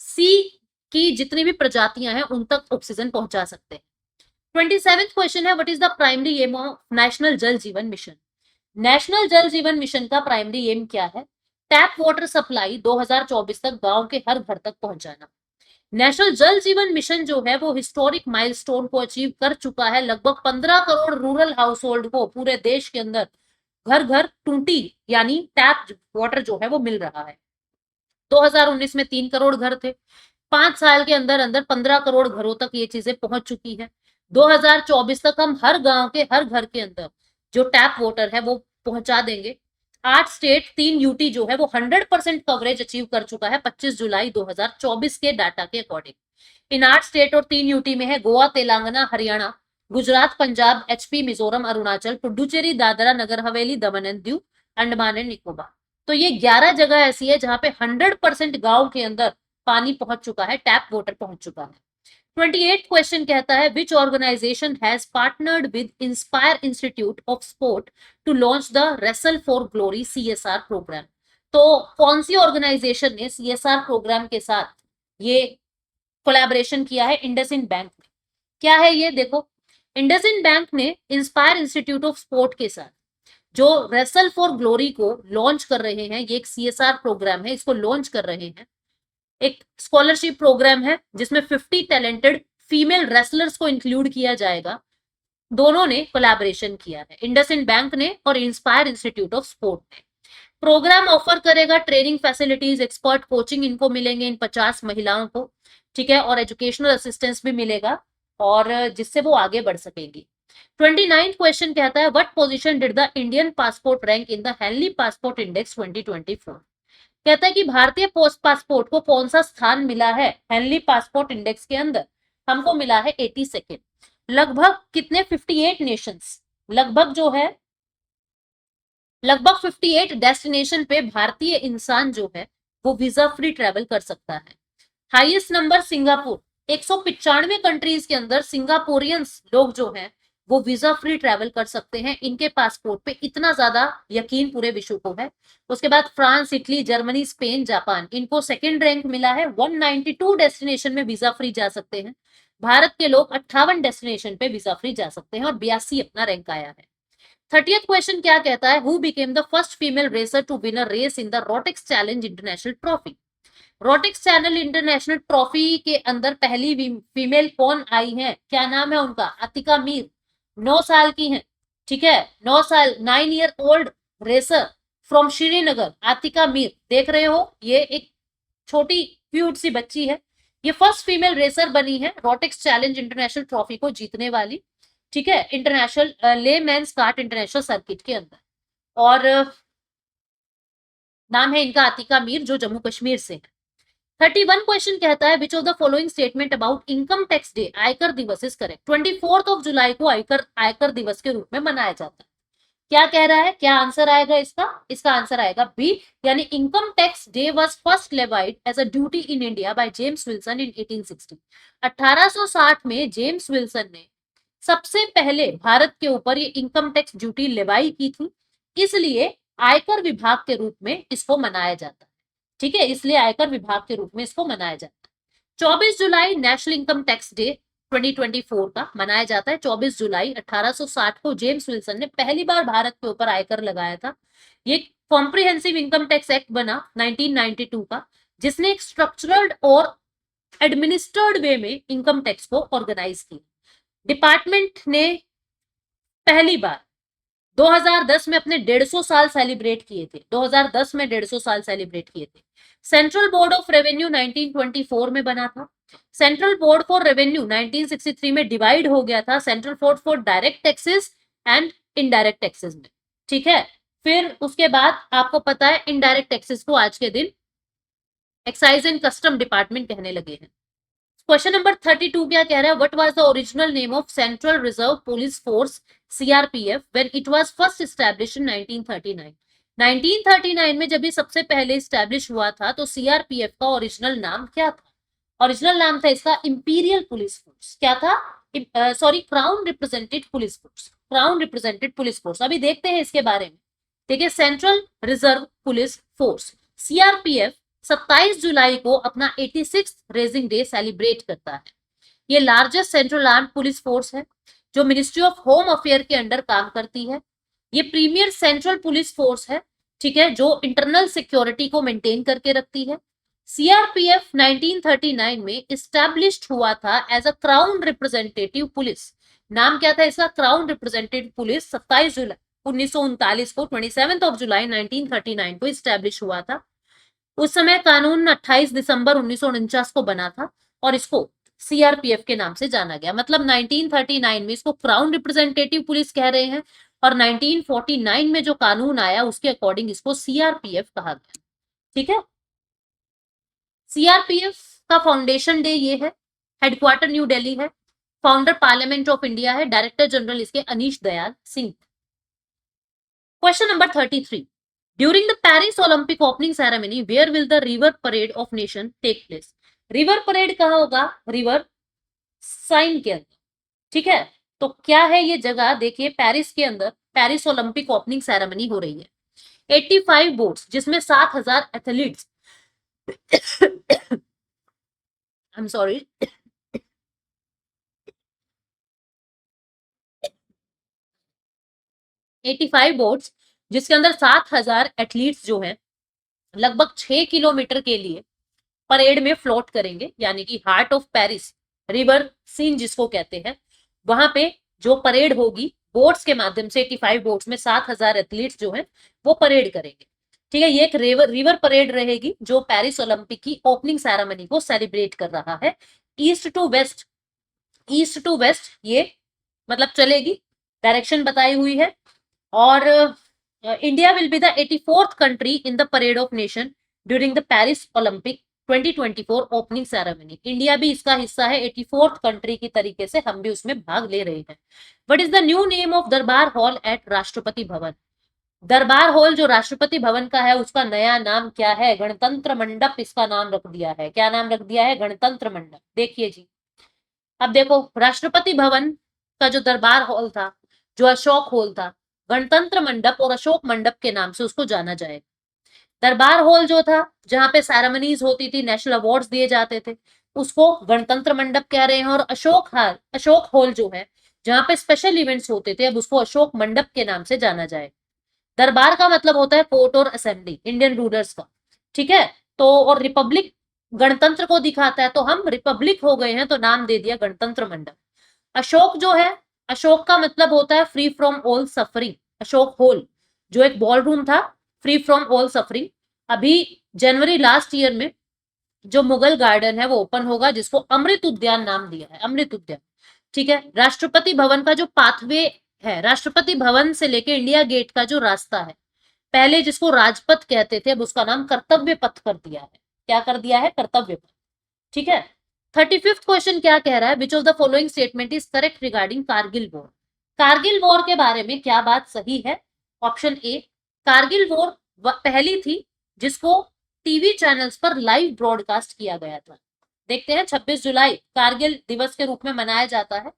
सी की जितनी भी प्रजातियां हैं उन तक ऑक्सीजन पहुंचा सकते हैं। 27th क्वेश्चन है, what is the primary aim of national जल जीवन मिशन? नेशनल जल जीवन मिशन का प्राइमरी एम क्या है? टैप वाटर सप्लाई 2024 तक गांव के हर घर तक पहुंचाना। नेशनल जल जीवन मिशन जो है वो हिस्टोरिक माइलस्टोन को अचीव कर चुका है। लगभग 15 करोड़ रूरल हाउस होल्ड को पूरे देश के अंदर घर घर टूटी यानी टैप वाटर जो है वो मिल रहा है। 2019 में 3 करोड़ घर थे, 5 साल के अंदर अंदर 15 करोड़ घरों तक ये चीजें पहुंच चुकी है। 2024 तक हम हर गांव के हर घर के अंदर जो टैप वाटर है वो पहुंचा देंगे। 8 स्टेट 3 यूटी जो है वो 100% कवरेज अचीव कर चुका है 25 जुलाई 2024 के डाटा के अकॉर्डिंग। इन 8 स्टेट और 3 यूटी में है Goa, Telangana, Haryana, Gujarat, Punjab, HP, Mizoram, Arunachal, Puducherry, Dadra Nagar Haveli, Daman and Diu, Andaman and Nicobar. तो ये 11 जगह ऐसी है जहां पे 100% गांव के अंदर पानी पहुंच चुका है, टैप वाटर पहुंच चुका है। 28 क्वेश्चन कहता है, which organisation has partnered with Inspire Institute of Sport to launch the wrestle for glory CSR programme? तो कौन सी ऑर्गेनाइजेशन ने CSR प्रोग्राम के साथ ये कोलैबोरेशन किया है? इंडसइंड बैंक ने। क्या है ये? देखो, इंडसइंड बैंक ने इंस्पायर इंस्टीट्यूट ऑफ स्पोर्ट के साथ जो रेसल फॉर ग्लोरी को लॉन्च कर रहे हैं, ये एक CSR प्रोग्राम है, इसको लॉन्च कर रहे हैं। एक स्कॉलरशिप प्रोग्राम है जिसमें 50 टैलेंटेड फीमेल रेसलर्स को इंक्लूड किया जाएगा। दोनों ने कोलैबोरेशन किया है, इंडसइंड बैंक ने और इंस्पायर इंस्टीट्यूट ऑफ स्पोर्ट ने। प्रोग्राम ऑफर करेगा, ट्रेनिंग फैसिलिटीज, एक्सपर्ट कोचिंग इनको मिलेंगे, इन 50 महिलाओं को, ठीक है, और एजुकेशनल असिस्टेंस भी मिलेगा, और जिससे वो आगे बढ़ सकेगी। 29th क्वेश्चन कहता है what position did the Indian passport rank in the Henley passport index 2024। कहता है कि भारतीय पोस्ट पासपोर्ट को कौन सा स्थान मिला है हेनली पासपोर्ट इंडेक्स के अंदर। हमको मिला है 82nd। लगभग कितने, 58 नेशंस, लगभग जो है लगभग 58 डेस्टिनेशन पे भारतीय इंसान जो है वो वीजा फ्री ट्रेवल कर सकता है। हाईएस्ट नंबर सिंगापुर, 195 कंट्रीज के अंदर सिंगापुरियंस लोग जो हैं वो वीजा फ्री ट्रेवल कर सकते हैं, इनके पासपोर्ट पे इतना ज्यादा यकीन पूरे विश्व को है। उसके बाद France, Italy, Germany, Spain, Japan, इनको सेकेंड रैंक मिला है, 192 डेस्टिनेशन में वीजा फ्री जा सकते हैं। भारत के लोग 58 डेस्टिनेशन पे वीजा फ्री जा सकते हैं, और 82 अपना रैंक आया है। 30th क्वेश्चन क्या कहता है, who became the first female racer to win a race in the Rotax challenge international trophy. Rotax channel international trophy के अंदर पहली फीमेल कौन आई है, क्या नाम है उनका, अतिका मीर, 9 साल की हैं, ठीक है, 9 साल, 9 year old racer from Srinagar, Atika Mir, देख रहे हो, ये एक छोटी क्यूट सी बच्ची है, ये फर्स्ट फीमेल रेसर बनी है रोटेक्स चैलेंज इंटरनेशनल ट्रॉफी को जीतने वाली, ठीक है, इंटरनेशनल ले मैंस कार्ट इंटरनेशनल सर्किट के अंदर, और नाम है इनका आतिका मीर, जो जम्मू कश्मीर से है। 31 क्वेश्चन कहता है विच of the following statement about income tax day, आयकर दिवस इज करेक्ट। 24 जुलाई को आयकर दिवस के रूप में मनाया जाता है। क्या कह रहा है, क्या आंसर आएगा इसका, इसका आंसर आएगा बी, यानी income tax the was first levied as a duty in India by James Wilson in 1860। 1860 में जेम्स विल्सन ने सबसे पहले भारत के ऊपर ये इनकम टैक्स ड्यूटी लेवाई की थी, इसलिए आयकर विभाग के रूप में इसको मनाया जाता है, ठीक है, इसलिए आयकर विभाग के रूप में इसको मनाया जाता है। 24 जुलाई नेशनल इनकम टैक्स डे 2024 का मनाया जाता है। 24 जुलाई 1860 को जेम्स विल्सन ने पहली बार भारत के ऊपर आयकर लगाया था। ये कॉम्प्रिहेंसिव इनकम टैक्स एक्ट बना 1992 का, जिसने एक स्ट्रक्चरल और एडमिनिस्ट्रेड वे में इनकम टैक्स को ऑर्गेनाइज किया। डिपार्टमेंट ने पहली बार 2010 में अपने 150 साल सेलिब्रेट किए थे, 2010 में 150 साल सेलिब्रेट किए थे। सेंट्रल बोर्ड ऑफ रेवेन्यू 1924 में बना था। सेंट्रल बोर्ड फॉर रेवेन्यू 1963 में डिवाइड हो गया था central board for direct taxes and indirect taxes में, ठीक है। फिर उसके बाद आपको पता है इनडायरेक्ट टैक्सेस को आज के दिन एक्साइज एंड कस्टम डिपार्टमेंट कहने लगे हैं। क्वेश्चन नंबर 32 क्या कह रहा है, what was the original name of central reserve police force CRPF when it was first established in 1939। 1939 में जब ये सबसे पहले एस्टैब्लिश हुआ था तो सीआरपीएफ का ओरिजिनल नाम क्या था, ओरिजिनल नाम था इसका इंपीरियल पुलिस फोर्स, क्या था, sorry, crown represented police force, crown represented police force. अभी देखते हैं इसके बारे में, देखिए, central reserve police force CRPF 27 जुलाई को अपना 86th रेजिंग डे सेलिब्रेट करता है। ये largest central armed police force है जो मिनिस्ट्री ऑफ होम अफेयर के अंडर काम करती है। ये प्रीमियर सेंट्रल पुलिस फोर्स है, ठीक है, जो इंटरनल सिक्योरिटी को मेंटेन करके रखती है। सीआरपीएफ 1939 में इस्टेब्लिश्ड हुआ था as a crown representative police. नाम क्या था इसका, क्राउन रिप्रेजेंटेटिव पुलिस। 27 जुलाई 1939 को, 27 जुलाई 1939 को इस्टेब्लिश हुआ था। उस समय कानून 28 दिसंबर 1949 को बना था और इसको सीआरपीएफ के नाम से जाना गया। मतलब 1939 में इसको क्राउन रिप्रेजेंटेटिव पुलिस कह रहे हैं, और 1949 में जो कानून आया उसके अकॉर्डिंग इसको सीआरपीएफ कहा गया, ठीक है। सीआरपीएफ का फाउंडेशन डे ये है, हेडक्वार्टर न्यू दिल्ली है, फाउंडर पार्लियामेंट ऑफ इंडिया है, डायरेक्टर जनरल इसके Anish Dayal Singh. Question number 33, during the Paris Olympic opening ceremony where will the river parade of nation take place. River parade कहाँ होगा, रिवर साइन के अंदर, ठीक है। तो क्या है ये जगह, देखिए, पेरिस के अंदर पेरिस ओलंपिक ओपनिंग सेरेमनी हो रही है। 85 बोट्स जिसमें 7000 athletes I am sorry 85 boats जिसके अंदर 7000 एथलीट्स जो हैं लगभग 6 किलोमीटर के लिए परेड में फ्लोट करेंगे, यानी कि heart of Paris river Seine जिसको कहते हैं, वहां पे जो परेड होगी बोट्स के माध्यम से, 85 बोट्स में 7000 एथलीट्स जो हैं वो परेड करेंगे। ठीक है, ये एक रिवर परेड रहेगी जो पेरिस ओलंपिक की ओपनिंग सेरेमनी को सेलिब्रेट कर रहा है। East to west, east to west ये मतलब चलेगी, डायरेक्शन बताई हुई है। और India will be the 84th country in the parade of nation during the Paris Olympic 2024 opening ceremony. India भी इसका हिस्सा है 84th कंट्री की तरीके से, हम भी उसमें भाग ले रहे हैं। What is the new name of दरबार हॉल एट राष्ट्रपति भवन? दरबार हॉल जो राष्ट्रपति भवन का है उसका नया नाम क्या है? गणतंत्र मंडप इसका नाम रख दिया है। क्या नाम रख दिया है? गणतंत्र मंडप। देखिए जी, अब देखो, राष्ट्रपति भवन का जो दरबार हॉल था, जो अशोक हॉल था, गणतंत्र मंडप और अशोक मंडप के नाम से उसको जाना जाएगा। दरबार हॉल जो था, जहां पे सेरेमनीज होती थी, नेशनल अवार्ड्स दिए जाते थे, उसको गणतंत्र मंडप कह रहे हैं। और अशोक हॉल जो है, जहां पे स्पेशल इवेंट्स होते थे, अब उसको अशोक मंडप के नाम से जाना जाए। दरबार का मतलब होता है कोर्ट और असेंबली, इंडियन रूलर्स का। ठीक है, तो और रिपब्लिक गणतंत्र को दिखाता है, तो हम रिपब्लिक हो गए हैं तो नाम दे दिया गणतंत्र मंडप। अशोक जो है, अशोक का मतलब होता है free from all suffering. Ashok hall जो एक बॉल रूम था, फ्री फ्रॉम ऑल सफरिंग, अभी जनवरी लास्ट ईयर में जो मुगल गार्डन है वो ओपन होगा, जिसको अमृत उद्यान नाम दिया है, अमृत उद्यान। ठीक है, राष्ट्रपति भवन का जो पाथवे है, राष्ट्रपति भवन से लेके इंडिया गेट का जो रास्ता है, पहले जिसको राजपथ कहते थे, अब उसका नाम कर्तव्य पथ कर दिया है। क्या कर दिया है? कर्तव्य पथ। ठीक है, 35th क्वेश्चन क्या कह रहा है? विच of the following statement is correct regarding Kargil war? Kargil war के बारे में क्या बात सही है? ऑप्शन ए, कारगिल वॉर पहली थी जिसको टीवी चैनल्स पर लाइव ब्रॉडकास्ट किया गया था। देखते हैं, 26 जुलाई कारगिल दिवस के रूप में मनाया जाता है।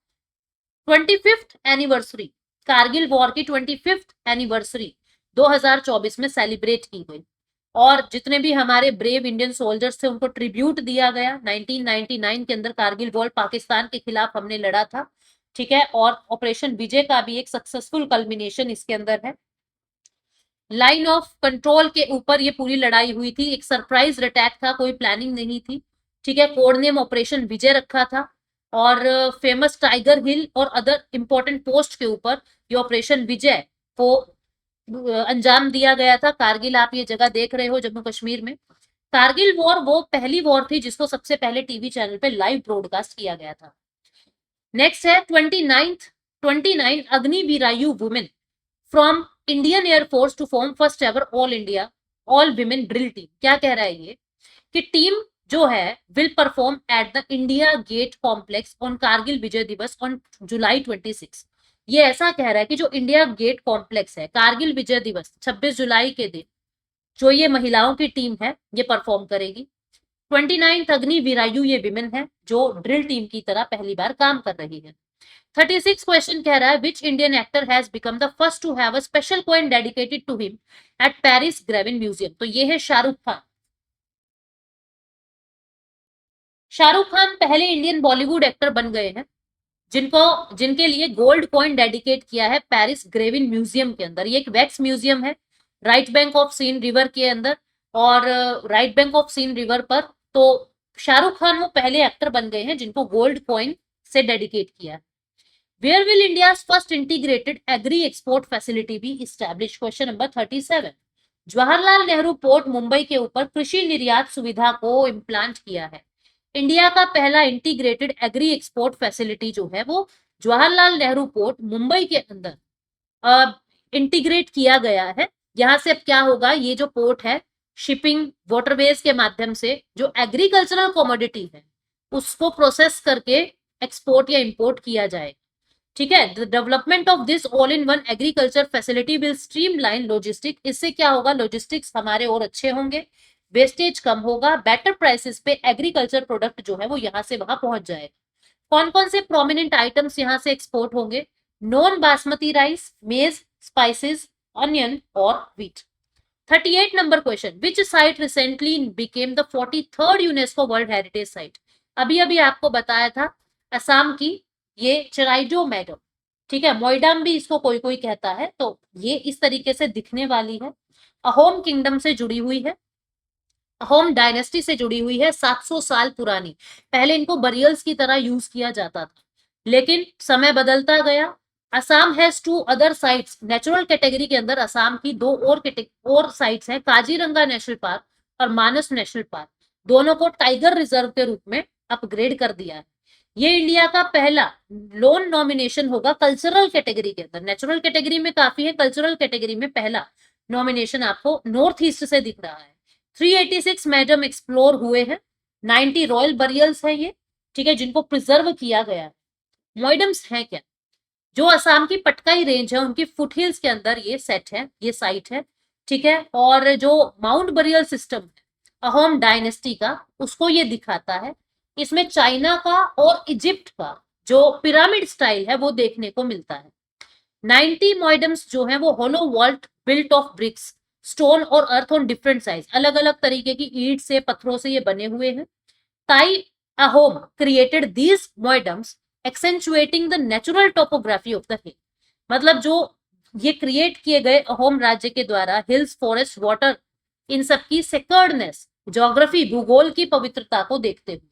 25th एनिवर्सरी, कारगिल वॉर की 25th एनिवर्सरी 2024 में सेलिब्रेट की गई। और जितने भी हमारे ब्रेव इंडियन सोल्जर्स थे उनको ट्रिब्यूट दिया गया। 1999 के अंदर कारगिल वॉर पाकिस्तान के खिलाफ हमने लड़ा था। ठीक है, और ऑपरेशन विजय का भी एक सक्सेसफुल कल्मिनेशन इसके अंदर है। लाइन ऑफ कंट्रोल के ऊपर ये पूरी लड़ाई हुई थी, एक सरप्राइज अटैक था, कोई प्लानिंग नहीं थी। ठीक है, कोड नेम ऑपरेशन विजय रखा था। और फेमस टाइगर हिल और अदर इंपॉर्टेंट पोस्ट के ऊपर ये ऑपरेशन विजय को अंजाम दिया गया था। कारगिल आप ये जगह देख रहे हो जम्मू कश्मीर में। कारगिल वॉर वो पहली वॉर थी जिसको सबसे पहले टीवी चैनल पे लाइव ब्रॉडकास्ट किया गया था। नेक्स्ट है 29 Agniveervayu women from Indian air force to form first ever all India all women drill team. क्या कह रहा है ये? कि टीम जो है will perform at the India Gate complex on Kargil Vijay Diwas on जुलाई 26। ये ऐसा कह रहा है कि जो इंडिया गेट कॉम्प्लेक्स है, कारगिल विजय दिवस 26 जुलाई के दिन जो ये महिलाओं की टीम है ये परफॉर्म करेगी। 29 अग्निवीरायु ये विमेन है जो ड्रिल टीम की तरह पहली बार काम कर रही है। 36 क्वेश्चन कह रहा है which Indian actor has become the first to have a special coin dedicated to him at Paris Grevin museum? तो ये है शाहरुख खान। शाहरुख खान पहले इंडियन बॉलीवुड एक्टर बन गए हैं जिनके लिए गोल्ड कॉइन डेडिकेट किया है पेरिस ग्रेविन म्यूजियम के अंदर। ये एक वैक्स म्यूजियम है right bank of Seine river के अंदर। और right bank of Seine river पर तो शाहरुख खान वो पहले एक्टर बन गए हैं जिनको गोल्ड कॉइन से डेडिकेट किया है। Where will India first integrated agri export facility be establish? Question number 37। Jawaharlal Nehru port Mumbai के ऊपर कृषि निर्यात सुविधा को इम्प्लांट किया है। इंडिया का पहला इंटीग्रेटेड एग्री एक्सपोर्ट फैसिलिटी जो है वो जवाहरलाल नेहरू पोर्ट मुंबई के अंदर इंटीग्रेट किया गया है। यहां से अब क्या होगा, ये जो पोर्ट है शिपिंग वाटरवेज के माध्यम से जो एग्रीकल्चरल कमोडिटी है उसको प्रोसेस करके एक्सपोर्ट या इंपोर्ट किया जाए। ठीक है, the development of this all in one agriculture facility will streamline logistic. इससे क्या होगा, लॉजिस्टिक्स हमारे और अच्छे होंगे, वेस्टेज कम होगा, बेटर प्राइसेस पे एग्रीकल्चर प्रोडक्ट जो है वो यहाँ से वहां पहुंच जाएगा। कौन कौन से प्रोमिनेंट आइटम्स यहाँ से एक्सपोर्ट होंगे? नॉन बासमती राइस, मेज, स्पाइसेस, अनियन और wheat. 38 number question, which site recently became the 43rd UNESCO world heritage site? अभी अभी आपको बताया था असम की ये चराइजो मैडम। ठीक है, मोइडम भी इसको कोई कोई कहता है। तो ये इस तरीके से दिखने वाली है, अहोम किंगडम से जुड़ी हुई है, अहोम डायनेस्टी से जुड़ी हुई है, 700 साल पुरानी। पहले इनको बरियल्स की तरह यूज किया जाता था, लेकिन समय बदलता गया, Assam has to other sites, natural category के अंदर असम की दो और साइट्स हैं, काजीरंगा नेशनल पार्क और मानस नेशनल पार्क, दोनों को टाइगर रिजर्व के रूप में अपग्रेड कर दिया है। ये इंडिया का पहला लोन नॉमिनेशन होगा कल्चरल कैटेगरी के अंदर। नेचुरल कैटेगरी में काफी है, कल्चरल कैटेगरी में पहला नॉमिनेशन आपको नॉर्थ ईस्ट से दिख रहा है। 386 मैडम एक्सप्लोर हुए हैं, 90 रॉयल बरियल्स है ये, ठीक है, जिनको प्रिजर्व किया गया है। मॉइडम्स है क्या, जो असम की पटकाई रेंज है उनकी फुटहिल्स के अंदर ये सेट है, ये साइट है, ठीक है। और जो माउंट बरियल सिस्टम है अहोम डायनेस्टी का, उसको ये दिखाता है। इसमें चाइना का और इजिप्ट का जो पिरामिड स्टाइल है वो देखने को मिलता है। 90 मॉइडम्स जो है वो hollow vault built of bricks, stone और अर्थ ऑन डिफरेंट साइज, अलग अलग तरीके की ईंट से पत्थरों से ये बने हुए हैं। Tai Ahom created these moidams accentuating the natural topography of the hill. मतलब जो ये क्रिएट किए गए अहोम राज्य के द्वारा हिल्स, फॉरेस्ट, वाटर, इन सब की सेकर्डनेस, ज्योग्राफी, भूगोल की पवित्रता को देखते हुए,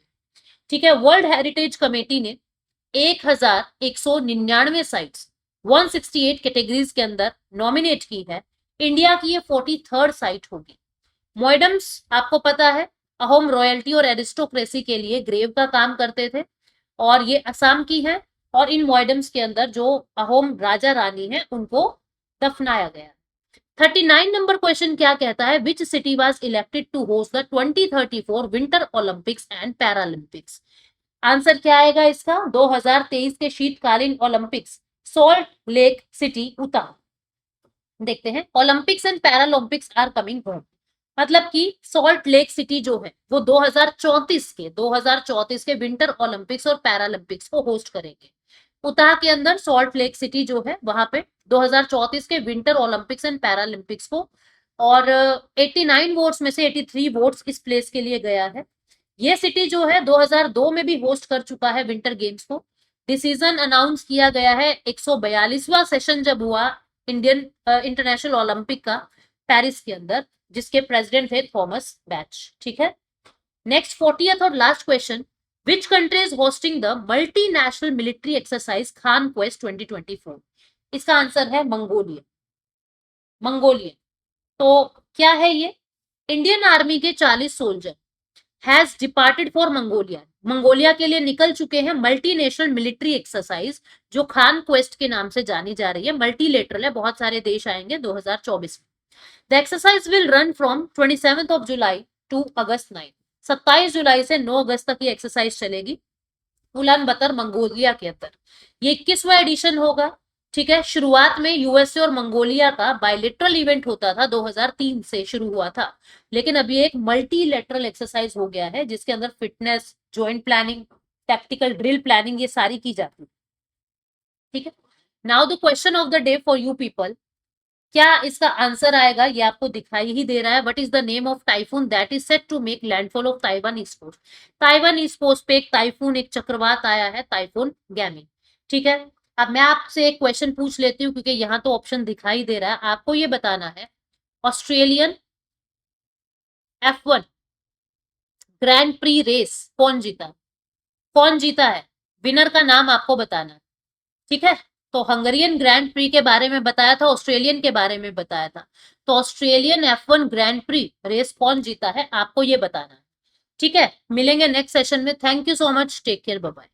ठीक है। वर्ल्ड हेरिटेज कमेटी ने 1199 साइट्स 168 कैटेगरीज के अंदर नॉमिनेट की है। इंडिया की ये 43rd साइट होगी। मॉइडम्स आपको पता है अहोम रॉयल्टी और एरिस्टोक्रेसी के लिए ग्रेव का काम करते थे, और ये असम की है। और इन मॉइडम्स के अंदर जो अहोम राजा रानी है उनको दफनाया गया। 39 नंबर क्वेश्चन क्या कहता है, which city was elected to host the 2034 winter Olympics and Paralympics. Answer क्या आएगा इसका, 2023 के शीतकालीन Olympics salt lake city Utah. देखते हैं, Olympics and Paralympics are coming home, मतलब कि सॉल्ट लेक सिटी जो है वो 2034 के विंटर ओलंपिक्स और पैरालंपिक्स को होस्ट करेंगे। उताह के अंदर सॉल्ट लेक सिटी जो है वहां पे 2034 के विंटर ओलंपिक्स एंड पैरालंपिक्स को, और 89 वोट्स में से 83 वोट्स इस प्लेस के लिए गया है। ये सिटी जो है 2002 में भी होस्ट कर चुका है विंटर गेम्स को। डिसीजन अनाउंस किया गया है 142वां सेशन जब हुआ इंडियन इंटरनेशनल ओलंपिक का पेरिस के अंदर, जिसके प्रेसिडेंट थे थॉमस बैच, ठीक है। नेक्स्ट 40th और last question, which country is hosting the multinational military exercise Khan quest 2024। इसका आंसर है मंगोलिया। मंगोलिया तो क्या है ये, इंडियन आर्मी के 40 soldier has departed for Mongolia, Mongolia के लिए निकल चुके हैं मल्टीनेशनल मिलिट्री एक्सरसाइज जो खान क्वेस्ट के नाम से जानी जा रही है। मल्टीलेटरल है, बहुत सारे देश आएंगे 2024 में। The exercise will run from 27th of July to August 9। 27 जुलाई से 9 अगस्त तक ये एक्सरसाइज चलेगी उलान बतर मंगोलिया के अंदर। ये 21वां एडिशन होगा, ठीक है। शुरुआत में यूएसए और मंगोलिया का बायलेटरल इवेंट होता था, 2003 से शुरू हुआ था, लेकिन अभी एक मल्टीलेटरल एक्सरसाइज हो गया है जिसके अंदर fitness, joint planning, tactical drill planning ये सारी की जाती है, ठीक है। Now the question of the day for you people, क्या इसका आंसर आएगा, ये आपको दिखाई ही दे रहा है। What is the name of typhoon that is set to make landfall of Taiwan east coast. Taiwan east coast पे एक टाइफून, एक चक्रवात आया है, टाइफून गैमी, ठीक है। अब मैं आपसे एक क्वेश्चन पूछ लेती हूँ क्योंकि यहाँ तो ऑप्शन दिखाई दे रहा है, आपको ये बताना है Australian F1 grand pre race कौन जीता, कौन जीता है, विनर का नाम आपको बताना है, ठीक है। तो हंगरियन ग्रैंड प्री के बारे में बताया था, ऑस्ट्रेलियन के बारे में बताया था, तो Australian F1 grand pre race कौन जीता है आपको ये बताना है, ठीक है। मिलेंगे नेक्स्ट सेशन में। Thank you so much, take care, bye bye.